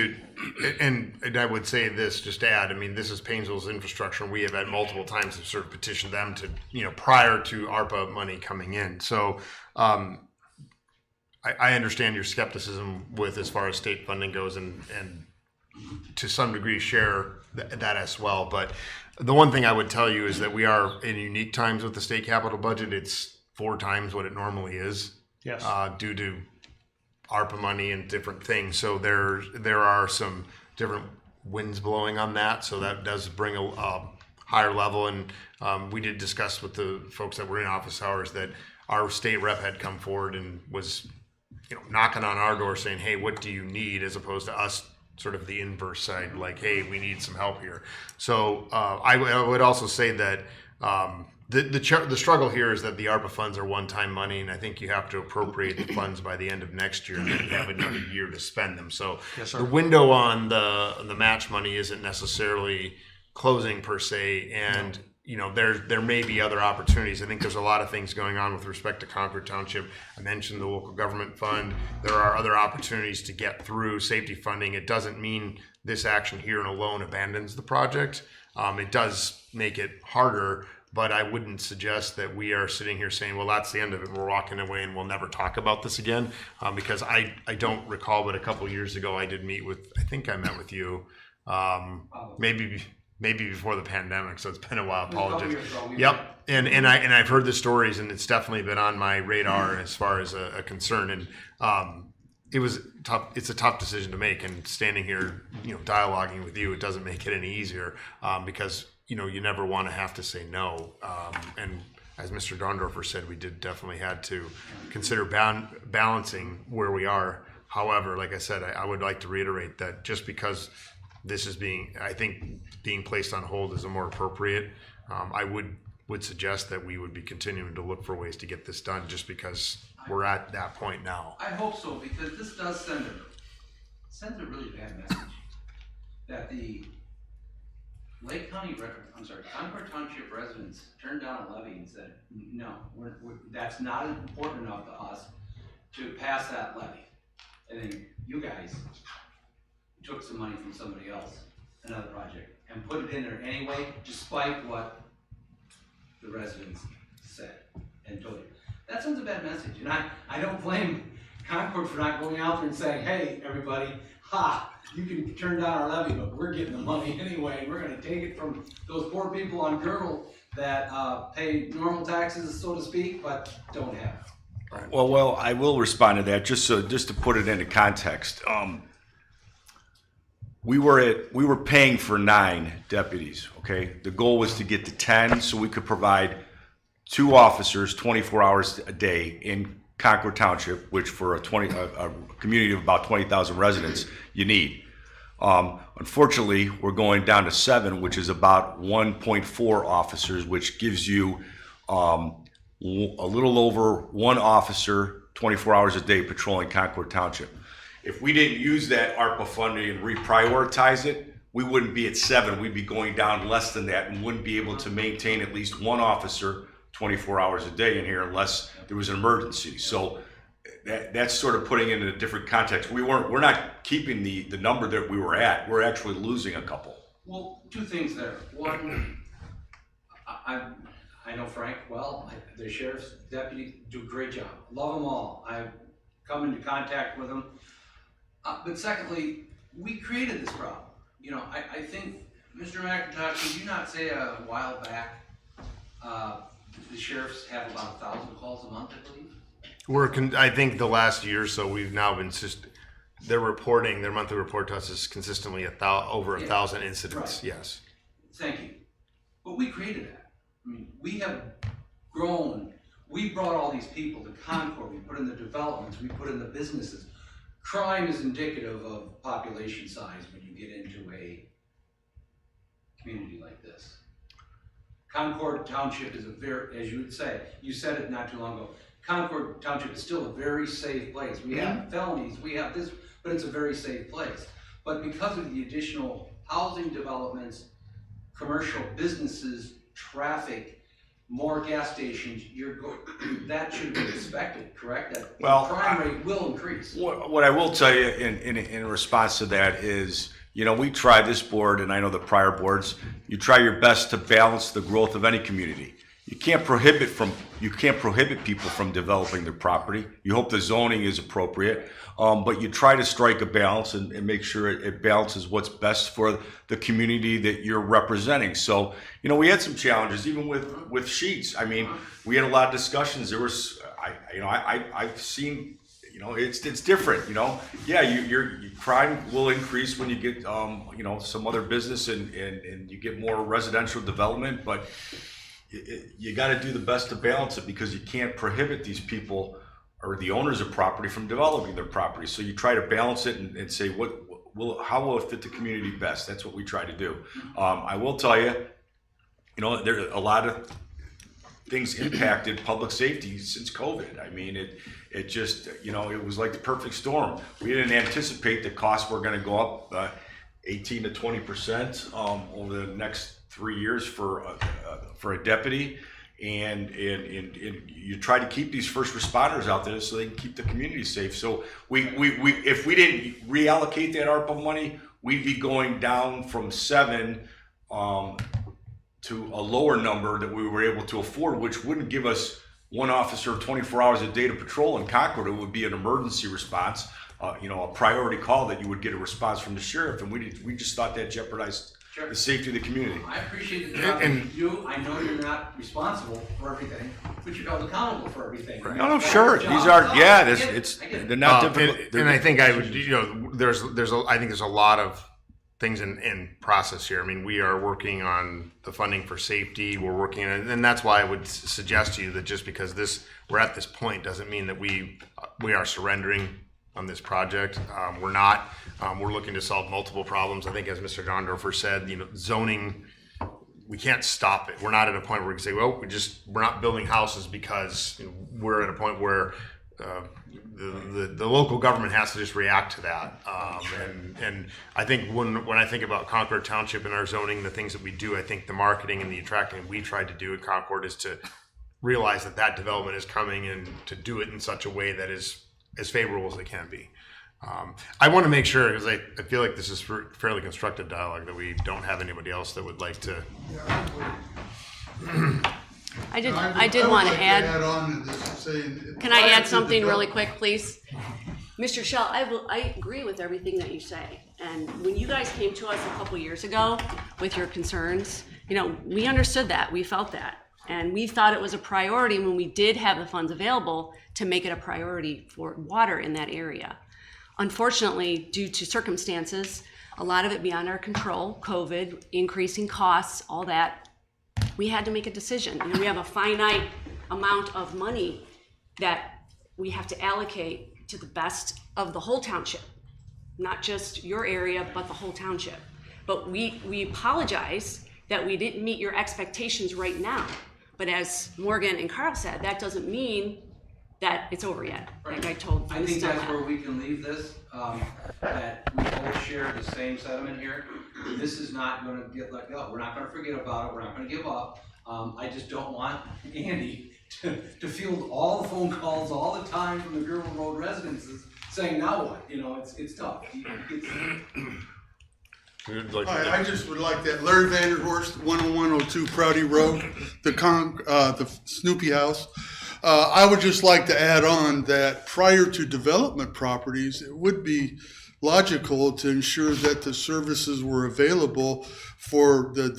and I would say this, just to add, I mean, this is Painesville's infrastructure, and we have had multiple times have sort of petitioned them to, prior to ARPA money coming in. So I understand your skepticism with as far as state funding goes, and to some degree share that as well. But the one thing I would tell you is that we are in unique times with the state capital budget. It's 4 times what it normally is. Yes. Due to ARPA money and different things. So there are some different winds blowing on that. So that does bring a higher level. And we did discuss with the folks that were in office hours that our state rep had come forward and was, knocking on our door saying, hey, what do you need? As opposed to us sort of the inverse side, like, hey, we need some help here. So I would also say that the struggle here is that the ARPA funds are one-time money, and I think you have to appropriate the funds by the end of next year, and then you have another year to spend them. So Yes, sir. the window on the match money isn't necessarily closing per se, and there may be other opportunities. I think there's a lot of things going on with respect to Concord Township. I mentioned the local government fund. There are other opportunities to get through safety funding. It doesn't mean this action here and alone abandons the project. It does make it harder, but I wouldn't suggest that we are sitting here saying, well, that's the end of it. We're walking away and we'll never talk about this again. Because I don't recall, but a couple of years ago I did meet with, I think I met with you, maybe before the pandemic, so it's been a while. Apologies. Yep, and I've heard the stories, and it's definitely been on my radar as far as a concern. And it was tough. It's a tough decision to make, and standing here, dialoguing with you, it doesn't make it any easier because you never want to have to say no. And as Mr. Dorndorfer said, we did definitely had to consider balancing where we are. However, like I said, I would like to reiterate that just because this is being placed on hold is a more appropriate. I would suggest that we would be continuing to look for ways to get this done, just because we're at that point now. I hope so, because this does send a really bad message that the Concord Township residents turned down a levy and said, no, that's not important enough to us to pass that levy. And then you guys took some money from somebody else, another project, and put it in there anyway, despite what the residents said and told you. That sends a bad message, and I don't blame Concord for not going out there and saying, hey, everybody, you can turn down our levy, but we're getting the money anyway, and we're gonna take it from those poor people on Girdle that pay normal taxes, so to speak, but don't have it. Well, I will respond to that just to put it into context. We were paying for 9 deputies. Okay, the goal was to get to 10, so we could provide 2 officers 24 hours a day in Concord Township, which for a community of about 20,000 residents, you need. Unfortunately, we're going down to 7, which is about 1.4 officers, which gives you a little over 1 officer 24 hours a day patrolling Concord Township. If we didn't use that ARPA funding and reprioritize it, we wouldn't be at 7. We'd be going down less than that and wouldn't be able to maintain at least 1 officer 24 hours a day in here unless there was an emergency. So that's sort of putting it in a different context. We're not keeping the number that we were at. We're actually losing a couple. Well, two things there. One, I know Frank well. The sheriff's deputy do a great job. Love them all. I've come into contact with them. But secondly, we created this problem. You know, I think, Mr. McIntosh, did you not say a while back the sheriffs have about 1,000 calls a month, I believe? I think the last year or so, we've now been their monthly report to us is consistently over 1,000 incidents. Right. Yes. Thank you. But we created that. I mean, we have grown. We brought all these people to Concord. We put in the developments. We put in the businesses. Crime is indicative of population size when you get into a community like this. Concord Township is as you would say, you said it not too long ago, Concord Township is still a very safe place. We have felonies, we have this, but it's a very safe place. But because of the additional housing developments, commercial businesses, traffic, more gas stations, that should be expected, correct? That the crime rate will increase. What I will tell you in response to that is, you know, we try this board, and I know the prior boards, you try your best to balance the growth of any community. You can't prohibit people from developing their property. You hope the zoning is appropriate, but you try to strike a balance and make sure it balances what's best for the community that you're representing. So, you know, we had some challenges even with Sheets. I mean, we had a lot of discussions. There was, I've seen, you know, it's different. You know, yeah, your crime will increase when you get, you know, some other business and you get more residential development, but you got to do the best to balance it because you can't prohibit these people or the owners of property from developing their property. So you try to balance it and say how will it fit the community best? That's what we try to do. I will tell you, you know, there are a lot of things impacted public safety since COVID. I mean, it just, you know, it was like the perfect storm. We didn't anticipate the costs were going to go up 18 to 20% over the next 3 years for a deputy, and you try to keep these first responders out there so they can keep the community safe. So we if we didn't reallocate that ARPA money, we'd be going down from 7 to a lower number that we were able to afford, which wouldn't give us one officer 24 hours a day to patrol in Concord. It would be an emergency response, you know, a priority call that you would get a response from the sheriff, and we just thought that jeopardized the safety of the community. I appreciate the job you do. I know you're not responsible for everything, but you're held accountable for everything. Right. No, sure. These are, they're not difficult. And I think I would, you know, I think there's a lot of things in process here. I mean, we are working on the funding for safety. We're working on it, and that's why I would suggest to you that just because we're at this point doesn't mean that we are surrendering on this project. We're not. We're looking to solve multiple problems. I think, as Mr. Gondorfer said, you know, zoning, we can't stop it. We're not at a point where we can say, well, we're not building houses because, you know, we're at a point where the local government has to just react to that. And I think when I think about Concord Township and our zoning, the things that we do, I think the marketing and the attracting we tried to do at Concord is to realize that development is coming and to do it in such a way that is as favorable as it can be. I want to make sure, because I feel like this is fairly constructive dialogue, that we don't have anybody else that would like to. I did want to add. Can I add something really quick, please? Mr. Schell, I agree with everything that you say. And when you guys came to us a couple years ago with your concerns, you know, we understood that, we felt that. And we thought it was a priority when we did have the funds available to make it a priority for water in that area. Unfortunately, due to circumstances, a lot of it beyond our control, COVID, increasing costs, all that, we had to make a decision. You know, we have a finite amount of money that we have to allocate to the best of the whole township, not just your area, but the whole township. But we apologize that we didn't meet your expectations right now. But as Morgan and Carl said, that doesn't mean that it's over yet. Like I told I think that's where we can leave this, that we both share the same sentiment here. This is not going to get let go. We're not going to forget about it. We're not going to give up. I just don't want Andy to field all the phone calls all the time from the Gerbil Road residences saying, now what? You know, it's tough. We'd like to- Hi, I just would like that Larry Vanderhorst, 10102 Prouty Road, the Snoopy House. I would just like to add on that prior to development properties, it would be logical to ensure that the services were available for the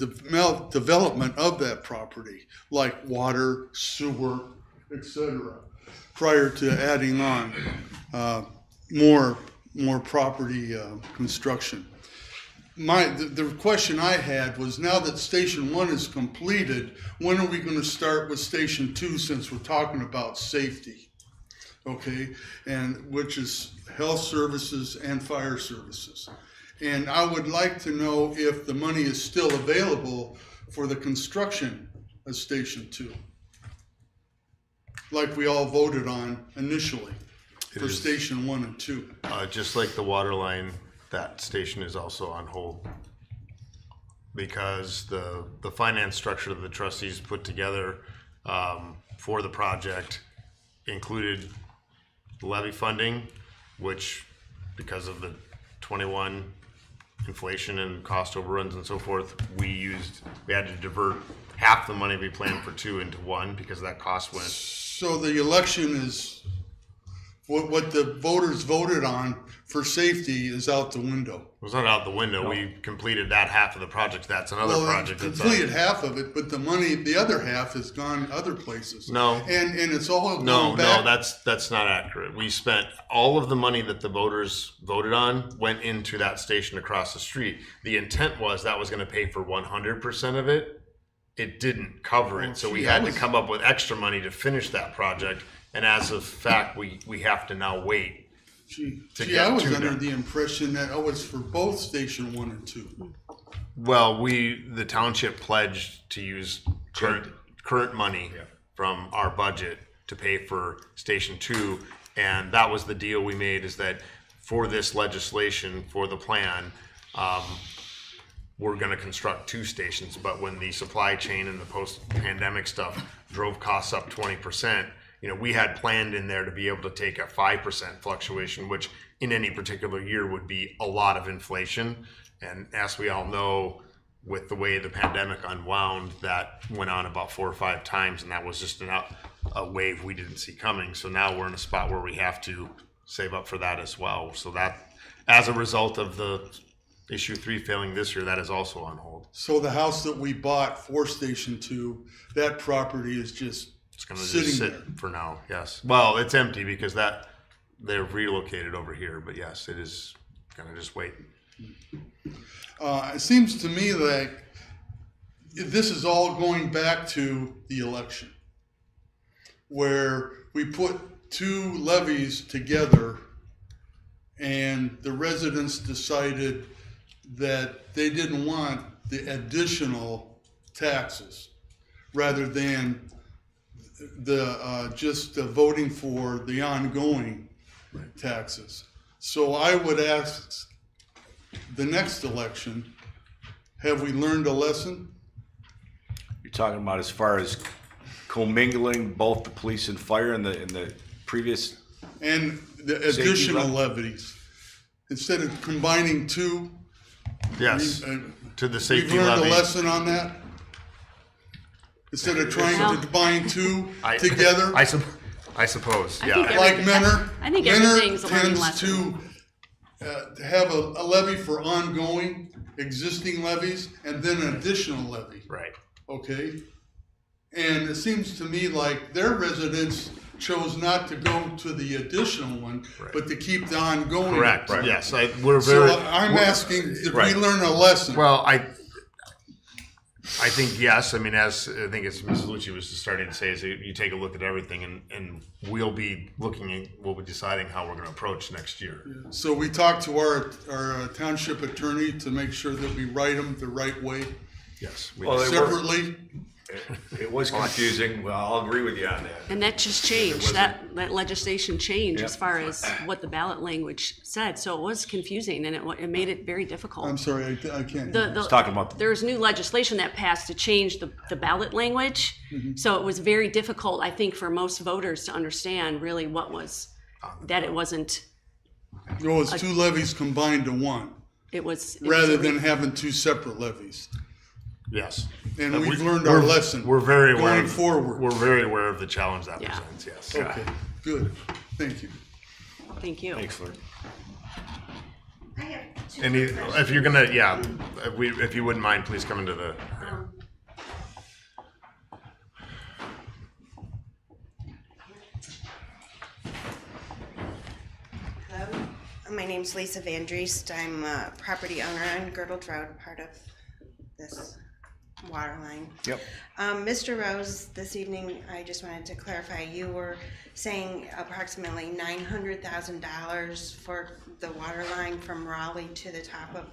development of that property, like water, sewer, etc., prior to adding on more property construction. The question I had was, now that Station 1 is completed, when are we going to start with Station 2, since we're talking about safety? Okay, and which is health services and fire services. And I would like to know if the money is still available for the construction of Station 2, like we all voted on initially for Station 1 and 2. Just like the water line, that station is also on hold because the finance structure that the trustees put together for the project included levy funding, which because of the 21 inflation and cost overruns and so forth, we had to divert half the money we planned for 2 into 1 because that cost went. So the election is, what the voters voted on for safety is out the window. It was not out the window. No. We completed that half of the project. That's another project. Completed half of it, but the money, the other half, has gone other places. No, and it's all gone back. No, that's not accurate. We spent all of the money that the voters voted on went into that station across the street. The intent was that was going to pay for 100% of it. It didn't cover it, so we had to come up with extra money to finish that project. And as of fact, we have to now wait. I was under the impression that it was for both Station 1 and 2. Well, the township pledged to use current money from our budget to pay for Station 2, and that was the deal we made, is that for this legislation, for the plan, we're going to construct 2 stations, but when the supply chain and the post-pandemic stuff drove costs up 20%, we had planned in there to be able to take a 5% fluctuation, which in any particular year would be a lot of inflation. And as we all know, with the way the pandemic unwound, that went on about 4 or 5 times, and that was just a wave we didn't see coming. So now we're in a spot where we have to save up for that as well. So that, as a result of the issue 3 failing this year, that is also on hold. So the house that we bought for Station 2, that property is just it's going to just sit for now, yes. Well, it's empty because they're relocated over here, but yes, it is going to just wait. It seems to me like this is all going back to the election, where we put 2 levies together and the residents decided that they didn't want the additional taxes, rather than just voting for the ongoing taxes. So I would ask, the next election, have we learned a lesson? You're talking about as far as commingling both the police and fire in the previous, and the additional levies, instead of combining 2. Yes, to the safety we've learned levy. a lesson on that. Instead of trying to combine 2 together, I suppose, yeah. like Menor. I think Menor everything's a learning tends lesson. to have a levy for ongoing existing levies and then an additional levy. Right. Okay, and it seems to me like their residents chose not to go to the additional one, but to keep the ongoing. Correct. Right. Yes, So I'm asking, did we learn a lesson? Well, I think yes. I mean, as Mrs. Lucci was just starting to say, is you take a look at everything, and we'll be deciding how we're going to approach next year. So we talked to our township attorney to make sure that we write them the right way. Yes. Separately. It was confusing. Well, I'll agree with you on that. And that just changed, that legislation changed as Yep. far as what the ballot language said, so it was confusing, and it made it very difficult. I'm sorry, I can't. Talking about There was new legislation that passed to change the ballot language, so it was very difficult, I think, for most voters to understand really what was, that it wasn't, Oh, it's two levies combined to one, it was. rather than having two separate levies. Yes. And we've learned our lesson. We're very aware. Going forward. We're very aware of the challenge that Yeah. presents, yes. Okay, good. Thank you. Thank you. Thanks, Lord. I have two Any, questions. if you're gonna, yeah, if you wouldn't mind, please come into the, Hello, my name's Lisa Van Driest. I'm a property owner on Girdled Road, part of this water line. Yep. Mr. Rose, this evening, I just wanted to clarify, you were saying approximately $900,000 for the water line from Raleigh to the top of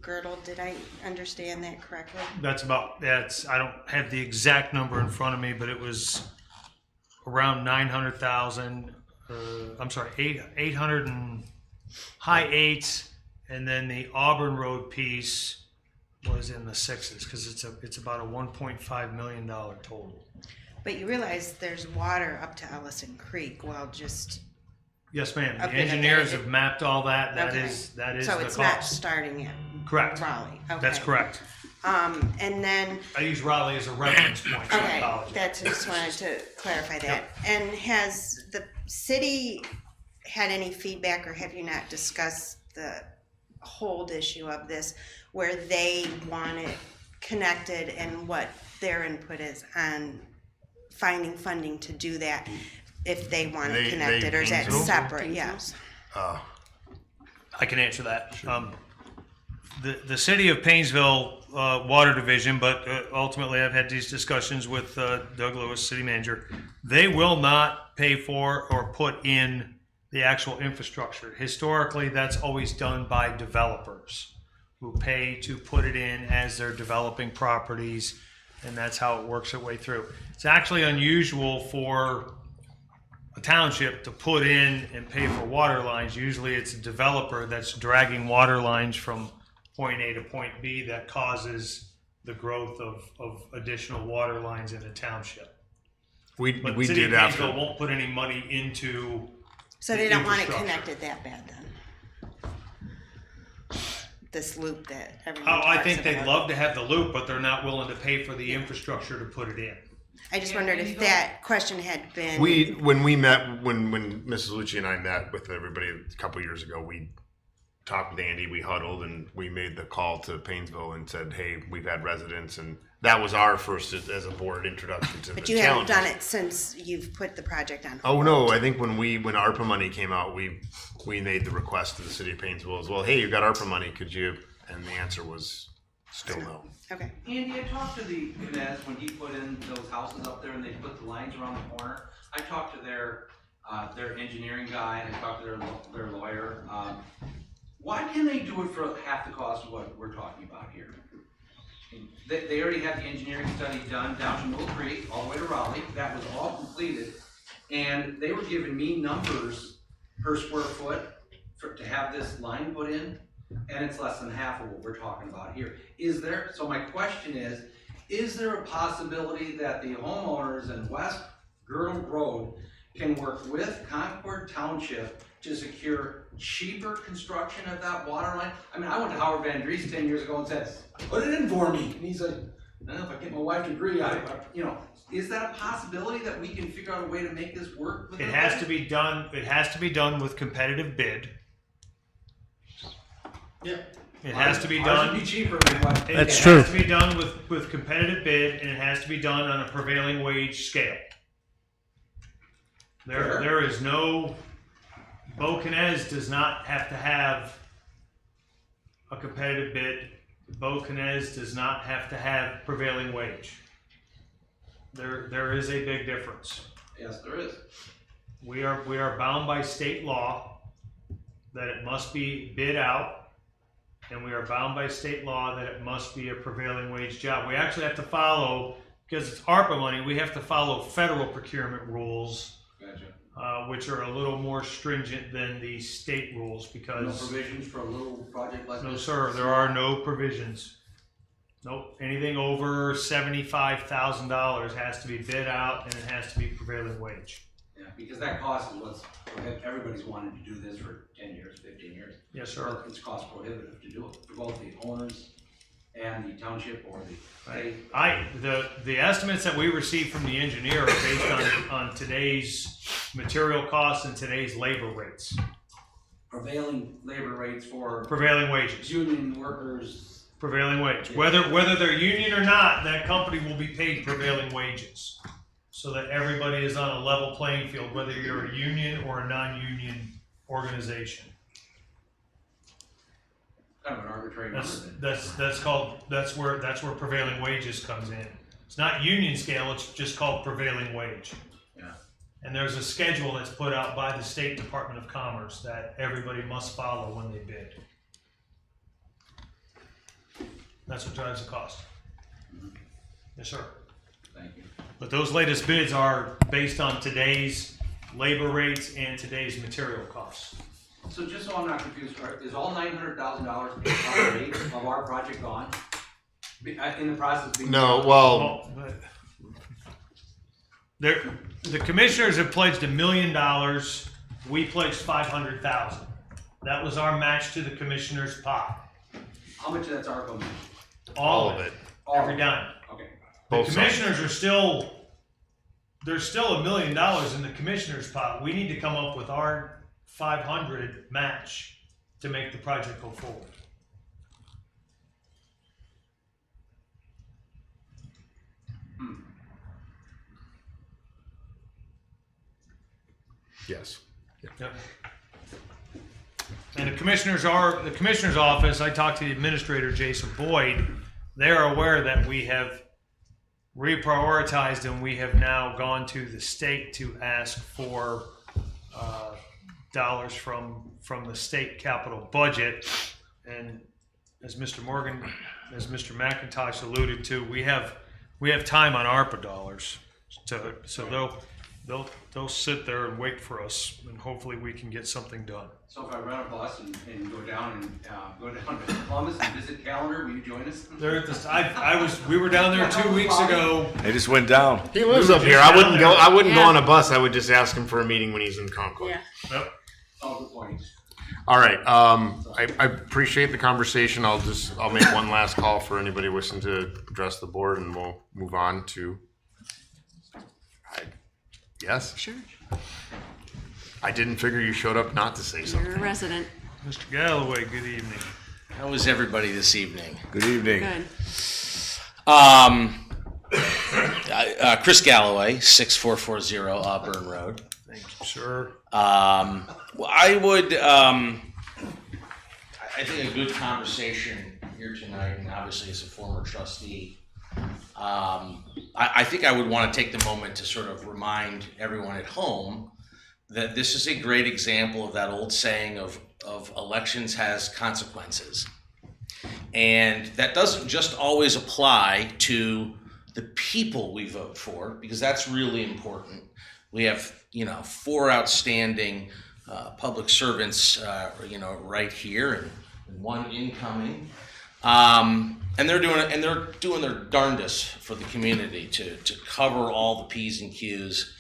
Girdled. Did I understand that correctly? I don't have the exact number in front of me, but it was around 900,000. I'm sorry, 800 and high eights, and then the Auburn Road piece was in the sixes because it's about a $1.5 million total. But you realize there's water up to Ellison Creek, well, just, Yes, ma'am. The Okay, engineers then- have mapped all that. That Okay. is so the it's not cost. starting at Correct. Raleigh. Okay. That's correct. And then, I use Raleigh as a reference point. So I okay, apologize. that's, just wanted to clarify that. And has the city had any feedback, or have you not discussed the hold issue of this, where they want it connected and what their input is on finding funding to do that, if they want it They- connected, or is that Painesville? separate? Yes. I can answer that. The city of Painesville Water Division, but ultimately I've had these discussions with Doug Lewis, city manager. They will not pay for or put in the actual infrastructure. Historically, that's always done by developers who pay to put it in as they're developing properties, and that's how it works its way through. It's actually unusual for a township to put in and pay for water lines. Usually it's a developer that's dragging water lines from point A to point B that causes the growth of additional water lines in the township. we But the we city did of Painesville after, won't put any money into So the they don't want it infrastructure. connected that bad then? This loop that everyone I talks think they'd about. love to have the loop, but they're not willing to pay for the infrastructure to put it in. I just wondered if that question had been. when we met, when Mrs. Lucci and I met with everybody a couple years ago, we talked with Andy, we huddled, and we made the call to Painesville and said, hey, we've had residents, and that was our first, as a board, introduction to the But you haven't challenges. done it since you've put the project on. Oh no! I think when ARPA money came out, we made the request to the city of Painesville as well. Hey, you got ARPA money? Could you? And the answer was still no. Okay. Andy, I talked to the Knez when he put in those houses up there and they put the lines around the corner. I talked to their engineering guy and I talked to their lawyer. Why can they do it for half the cost of what we're talking about here? They already had the engineering study done down to Mill Creek, all the way to Raleigh. That was all completed. And they were giving me numbers per square foot to have this line put in. And it's less than half of what we're talking about here. So my question is there a possibility that the homeowners in West Girdle Road can work with Concord Township to secure cheaper construction of that water line? I mean, I went to Howard Van Driest 10 years ago and said, put it in for me. And he said, I don't know if I get my wife to agree, is that a possibility that we can figure out a way to make this work? It has to be done with competitive bid. Yeah. It has to be Ours done. would be cheaper than what. It That's has to be done with competitive bid, and it has to be done on a prevailing wage scale. There is no, Bocanez does not have to have a competitive bid. Bocanez does not have to have prevailing wage. There is a big difference. Yes, there is. We are bound by state law that it must be bid out, and we are bound by state law that it must be a prevailing wage job. We actually have to follow because it's ARPA money, we have to follow federal procurement rules, Gotcha. which are a little more stringent than the state rules No because, provisions for a little project like this? no, sir, there are no provisions. Nope, anything over $75,000 has to be bid out and it has to be prevailing wage. Yeah, because that cost is what's, everybody's wanted to do this for 10 years, 15 years. Yes, sir. It's cost prohibitive to do it for both the owners and the township or the state. The estimates that we received from the engineer are based on today's material costs and today's labor rates, Prevailing labor rates for prevailing wages. union workers. Prevailing wage. Whether they're union or not, that company will be paid prevailing wages. So that everybody is on a level playing field, whether you're a union or a non-union organization. Kind of an arbitrary number. That's where prevailing wages comes in. It's not union scale, it's just called prevailing wage. Yeah. And there's a schedule that's put out by the State Department of Commerce that everybody must follow when they bid. That's what drives the cost. Yes, sir. Thank you. But those latest bids are based on today's labor rates and today's material costs. So just so I'm not confused, is all $900,000 of our project gone? In the process of being. No, well, The commissioners have pledged $1 million. We pledged $500,000. That was our match to the commissioners' pot. How much of that's our money? All of it. Every dime. Okay. The Both commissioners are still, there's still $1 million in the commissioners' pot. We need to come up with our 500 match to make the project go forward. yes. Yep. And the commissioners office, I talked to the administrator, Jason Boyd, they're aware that we have reprioritized and we have now gone to the state to ask for dollars from the state capital budget. And as Mr. McIntosh alluded to, we have time on ARPA dollars so they'll sit there and wait for us, and hopefully we can get something done. So if I rent a bus and go down to Columbus and visit Callender, will you join us? They're at this. We were down there 2 weeks ago. They just went down. He lives up here. I wouldn't go on a bus. I would just ask him for a meeting when he's in Concord. Yeah. Yep. Oh, good point. All right. I appreciate the conversation. I'll make one last call for anybody wishing to address the board, and we'll move on to. Yes. Sure. I didn't figure you showed up not to say something. You're a resident. Mr. Galloway, good evening. How is everybody this evening? Good evening. Good. Chris Galloway, 6440 Auburn Road. Thank you, sir. I would, I think a good conversation here tonight, and obviously as a former trustee, I think I would want to take the moment to sort of remind everyone at home that this is a great example of that old saying of elections has consequences. And that doesn't just always apply to the people we vote for, because that's really important. We have, 4 outstanding public servants, right here, and 1 incoming. And they're doing their darndest for the community to cover all the P's and Q's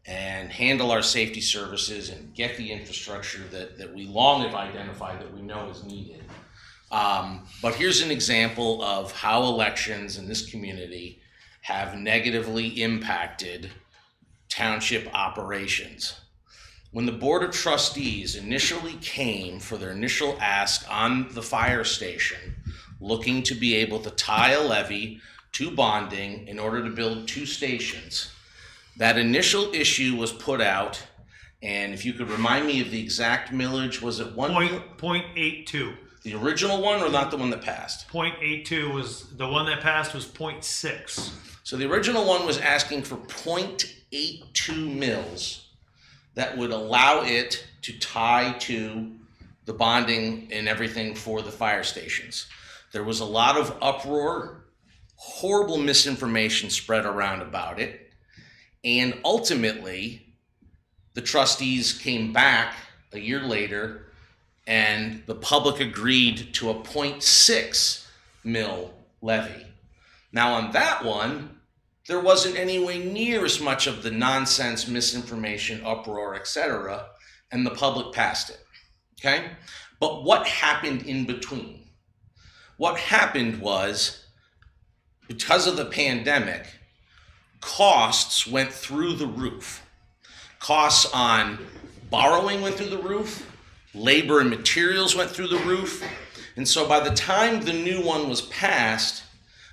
and handle our safety services and get the infrastructure that we long have identified that we know is needed. But here's an example of how elections in this community have negatively impacted township operations. When the Board of Trustees initially came for their initial ask on the fire station, looking to be able to tie a levy to bonding in order to build 2 stations, that initial issue was put out, and if you could remind me of the exact millage, was it 0.82. The original one, or not the one that passed? 0.82 was the one that passed was 0.6. So the original one was asking for 0.82 mils that would allow it to tie to the bonding and everything for the fire stations. There was a lot of uproar horrible misinformation spread around about it. And ultimately, the trustees came back a year later and the public agreed to a 0.6 mil levy. Now on that one, there wasn't anywhere near as much of the nonsense, misinformation, uproar, etc., and the public passed it, okay? But what happened in between? What happened was, because of the pandemic, costs went through the roof. Costs on borrowing went through the roof, labor and materials went through the roof, and so by the time the new one was passed,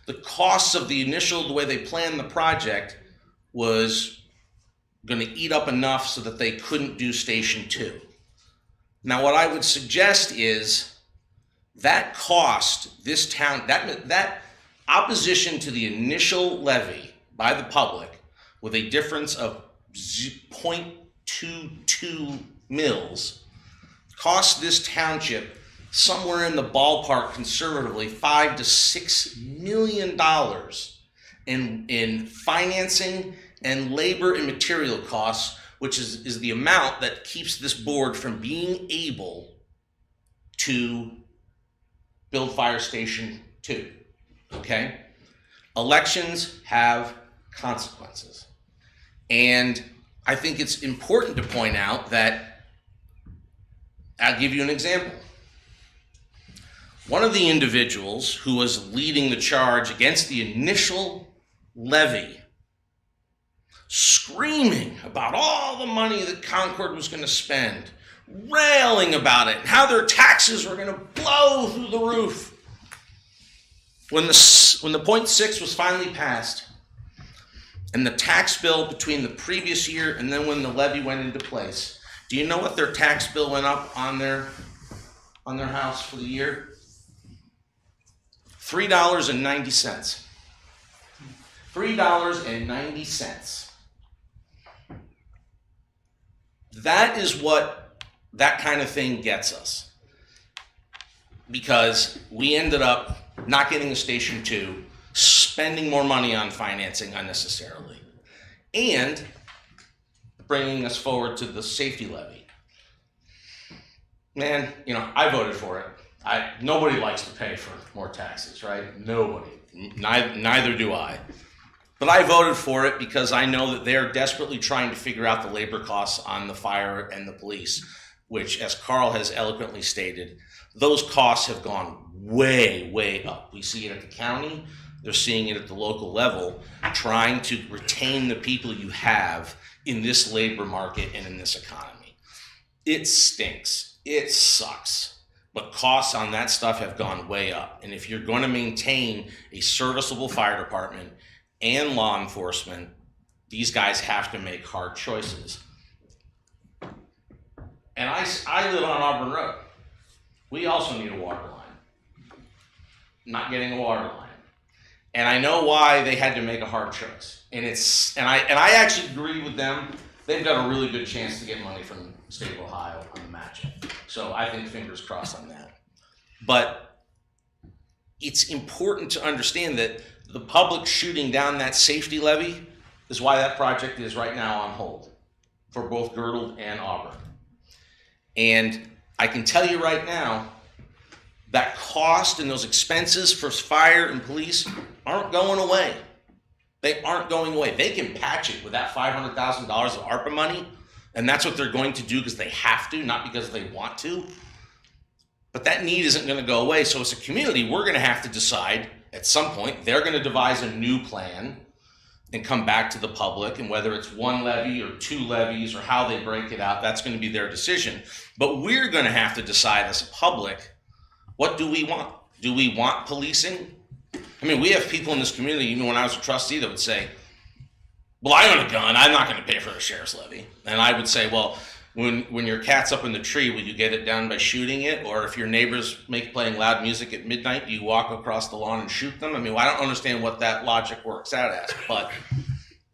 the costs of the initial, the way they planned the project, was going to eat up enough so that they couldn't do Station 2. Now, what I would suggest is that cost this town, that opposition to the initial levy by the public with a difference of 0.22 mils cost this township somewhere in the ballpark, conservatively, $5 to $6 million in financing and labor and material costs, which is the amount that keeps this board from being able to build Fire Station 2, okay? Elections have consequences. And I think it's important to point out that, I'll give you an example. One of the individuals who was leading the charge against the initial levy, screaming about all the money that Concord was going to spend, railing about it, and how their taxes were going to blow through the roof. When the 0.6 was finally passed, and the tax bill between the previous year and then when the levy went into place, do you know what their tax bill went up on their house for the year? $3.90. $3.90. That is what that kind of thing gets us. Because we ended up not getting a Station 2, spending more money on financing unnecessarily, and bringing us forward to the safety levy. Man, I voted for it. Nobody likes to pay for more taxes, right? Nobody. Neither do I. But I voted for it because I know that they're desperately trying to figure out the labor costs on the fire and the police, which, as Carl has eloquently stated, those costs have gone way, way up. We see it at the county. They're seeing it at the local level, trying to retain the people you have in this labor market and in this economy. It stinks. It sucks. But costs on that stuff have gone way up. And if you're going to maintain a serviceable fire department and law enforcement, these guys have to make hard choices. And I live on Auburn Road. We also need a water line. Not getting a water line. And I know why they had to make a hard choice. And I actually agree with them. They've got a really good chance to get money from the state of Ohio on the matching. So I think fingers crossed on that. But it's important to understand that the public shooting down that safety levy is why that project is right now on hold for both Girdled and Auburn. And I can tell you right now, that cost and those expenses for fire and police aren't going away. They aren't going away. They can patch it with that $500,000 of ARPA money, and that's what they're going to do because they have to, not because they want to. But that need isn't going to go away. So as a community, we're going to have to decide at some point, they're going to devise a new plan and come back to the public, and whether it's one levy or two levies or how they break it out, that's going to be their decision. But we're going to have to decide as a public, what do we want? Do we want policing? I mean, we have people in this community, even when I was a trustee, that would say, well, I own a gun, I'm not going to pay for a sheriff's levy. And I would say, well, when your cat's up in the tree, will you get it down by shooting it? Or if your neighbors playing loud music at midnight, do you walk across the lawn and shoot them? I mean, I don't understand what that logic works out as. But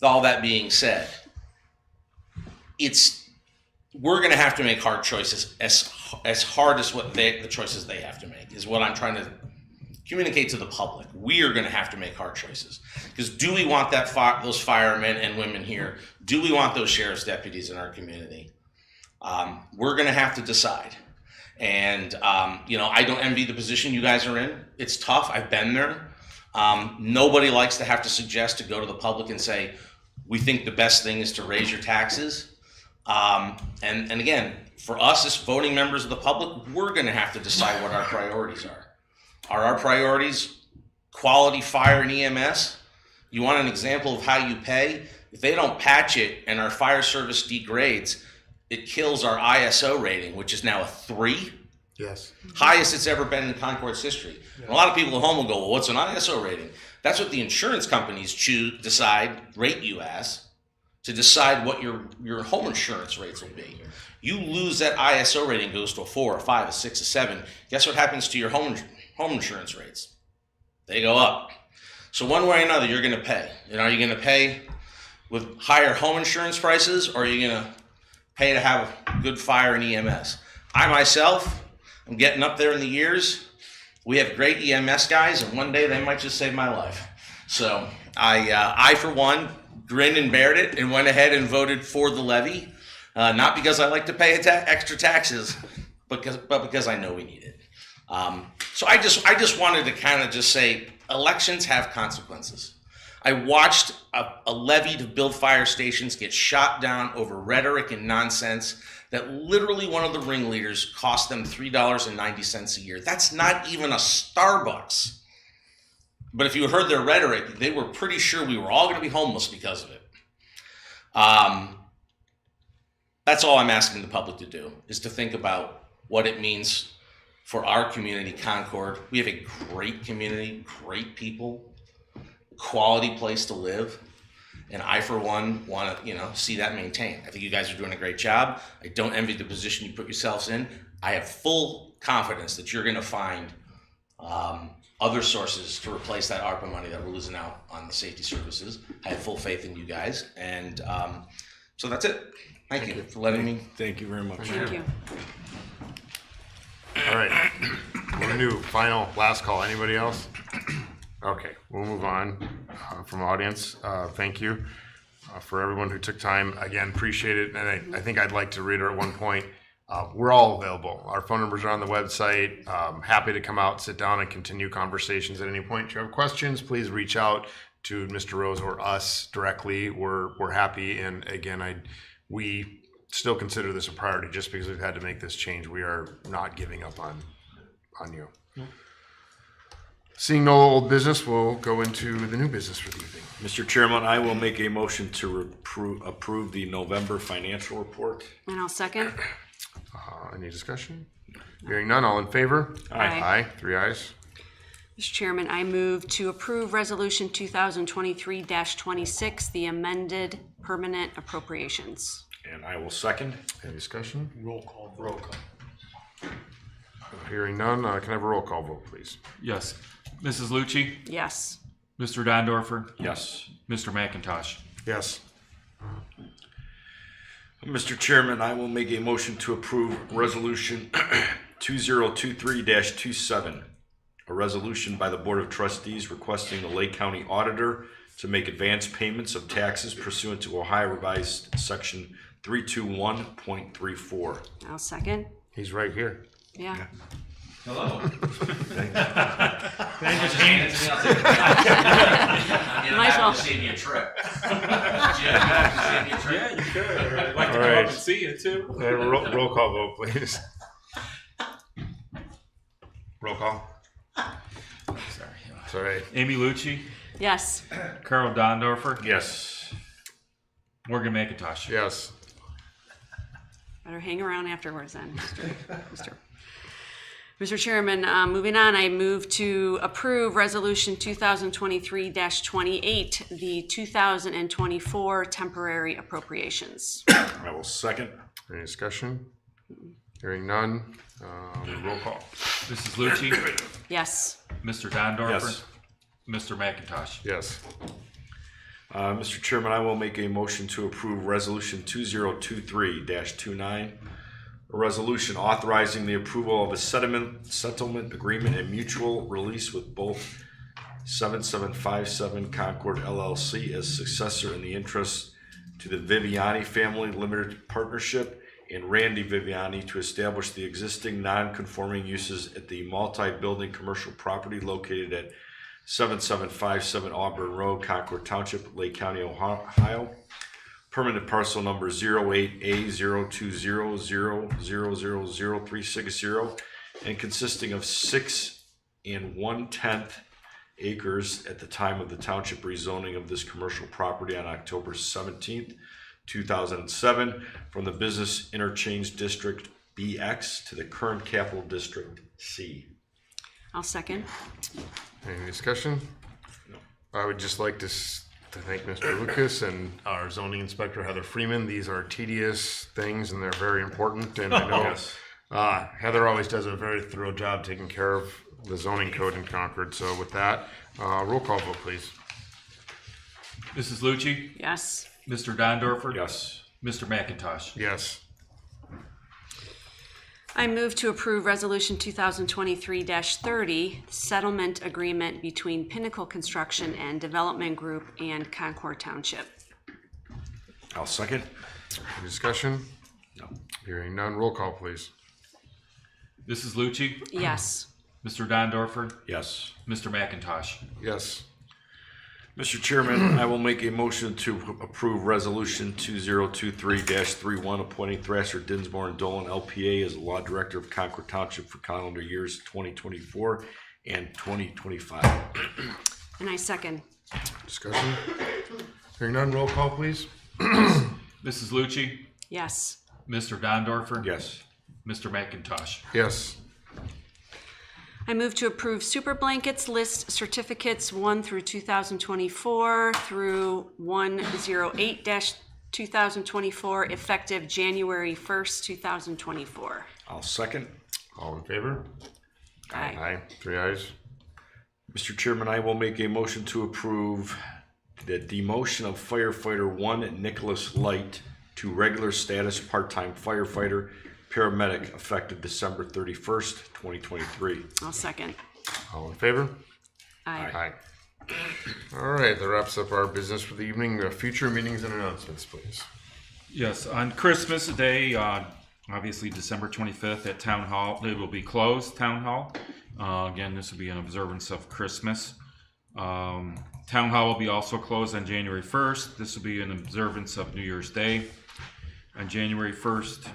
all that being said, we're going to have to make hard choices, as hard as the choices they have to make, is what I'm trying to communicate to the public. We are going to have to make hard choices. Because do we want those firemen and women here? Do we want those sheriff's deputies in our community? We're going to have to decide. And, I don't envy the position you guys are in. It's tough. I've been there. Nobody likes to have to suggest to go to the public and say, we think the best thing is to raise your taxes. And again, for us as voting members of the public, we're going to have to decide what our priorities are. Are our priorities quality fire and EMS? You want an example of how you pay? If they don't patch it and our fire service degrades, it kills our ISO rating, which is now a 3. Yes. Highest it's ever been in Concord's history. And a lot of people at home will go, well, what's an ISO rating? That's what the insurance companies rate you as, to decide what your home insurance rates will be. You lose that ISO rating, goes to a 4, a 5, a 6, a 7. Guess what happens to your home insurance rates? They go up. So one way or another, you're going to pay. And are you going to pay with higher home insurance prices, or are you going to pay to have good fire and EMS? I myself, I'm getting up there in the years. We have great EMS guys, and one day they might just save my life. So I for one, grinned and bared it and went ahead and voted for the levy. Not because I like to pay extra taxes, but because I know we need it. So I just wanted to kind of just say, elections have consequences. I watched a levy to build fire stations get shot down over rhetoric and nonsense that literally one of the ringleaders cost them $3.90 a year. That's not even a Starbucks. But if you heard their rhetoric, they were pretty sure we were all going to be homeless because of it. That's all I'm asking the public to do, is to think about what it means for our community, Concord. We have a great community, great people, quality place to live. And I, for one, want to, see that maintained. I think you guys are doing a great job. I don't envy the position you put yourselves in. I have full confidence that you're going to find other sources to replace that ARPA money that we're losing out on the safety services. I have full faith in you guys. And so that's it. Thank you for letting me. Thank you very much. Thank you. All right. We're going to do last call. Anybody else? Okay, we'll move on from audience. Thank you for everyone who took time. Again, appreciate it. And I think I'd like to reiterate one point. We're all available. Our phone numbers are on the website. Happy to come out, sit down, and continue conversations at any point. If you have questions, please reach out to Mr. Rose or us directly. We're happy. And again, we still consider this a priority just because we've had to make this change. We are not giving up on you. Seeing no old business, we'll go into the new business for the evening. Mr. Chairman, I will make a motion to approve the November financial report. And I'll second. Any discussion? Hearing none, all in favor? Aye. Aye, 3 ayes. Mr. Chairman, I move to approve Resolution 2023-26, the amended permanent appropriations. And I will second. Any discussion? Roll call. Roll call. Hearing none, can I have a roll call vote, please? Yes. Mrs. Lucci, Yes. Mr. Dondorfer, Yes. Mr. McIntosh. Yes. Mr. Chairman, I will make a motion to approve Resolution 2023-27, a resolution by the Board of Trustees requesting the Lake County Auditor to make advance payments of taxes pursuant to Ohio Revised Section 321.34. I'll second. He's right here. Yeah. Hello. Might as well. Save me a trip. Yeah, you could. I'd like to All come right. up and see you too. Roll call vote, please. Roll call. Sorry. It's all right. Amy Lucci, Yes. Carol Dondorfer, Yes. Morgan McIntosh. Yes. Better hang around afterwards then, Mr. Chairman, moving on, I move to approve Resolution 2023-28, the 2024 temporary appropriations. I will second. Any discussion? Hearing none, roll call. Mrs. Lucci, Yes. Mr. Dondorfer, Yes. Mr. McIntosh. Yes. Mr. Chairman, I will make a motion to approve Resolution 2023-29, A resolution authorizing the approval of a settlement agreement and mutual release with both 7757 Concord LLC as successor in the interest to the Viviani Family Limited Partnership and Randy Viviani to establish the existing non-conforming uses at the multi-building commercial property located at 7757 Auburn Road, Concord Township, Lake County, Ohio. Permanent parcel number 08A02000000360 and consisting of 6 1/10 acres at the time of the township rezoning of this commercial property on October 17th, 2007 from the Business Interchange District BX to the current Capital District C. I'll second. Any discussion? I would just like to thank Mr. Lucas and our zoning inspector Heather Freeman. These are tedious things and they're very important. And I know Heather always does a very thorough job taking care of the zoning code in Concord. So with that, roll call vote, please. Mrs. Lucci, Yes. Mr. Dondorfer, Yes. Mr. McIntosh. Yes. I move to approve Resolution 2023-30, settlement agreement between Pinnacle Construction and Development Group and Concord Township. I'll second. Any discussion? No. Hearing none, roll call, please. Mrs. Lucci, Yes. Mr. Dondorfer, Yes. Mr. McIntosh. Yes. Mr. Chairman, I will make a motion to approve Resolution 2023-31, appointing Thrasher, Dinsmore, and Dolan LPA as Law Director of Concord Township for calendar years 2024 and 2025. And I second. Discussion? Hearing none, roll call, please. Mrs. Lucci, Yes. Mr. Dondorfer, Yes. Mr. McIntosh. Yes. I move to approve super blankets list certificates 1 through 2024 through 108-2024 effective January 1st, 2024. I'll second. All in favor? Aye. Aye. 3 ayes. Mr. Chairman, I will make a motion to approve the demotion of firefighter 1 Nicholas Light to regular status part-time firefighter paramedic effective December 31st, 2023. I'll second. All in favor? Aye. Aye. All right, that wraps up our business for the evening. Future meetings and announcements, please. Yes, on Christmas Day, obviously December 25th at Town Hall, it will be closed, Town Hall. Again, this will be an observance of Christmas. Town Hall will be also closed on January 1st. This will be an observance of New Year's Day. On January 1st,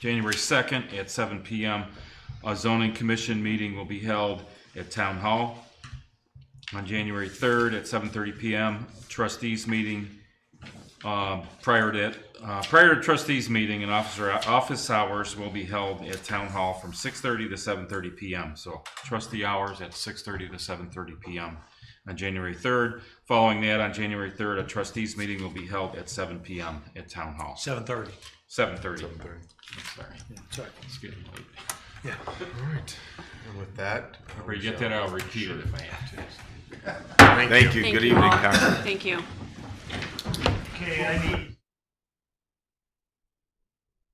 January 2nd at 7 p.m. A zoning commission meeting will be held at Town Hall. On January 3rd at 7:30 p.m. trustees meeting. Prior to trustees meeting and office hours will be held at Town Hall from 6:30 to 7:30 p.m. So trustee hours at 6:30 to 7:30 p.m. on January 3rd. Following that, on January 3rd, a trustees meeting will be held at 7 p.m. at Town Hall. 7:30. 7:30. Sorry. Sorry. It's getting late. Yeah. All right. And with that, Where you get that, I'll repeat it if I have to. Thank you. Thank Good you evening, all. Concord. Thank you. Okay, I need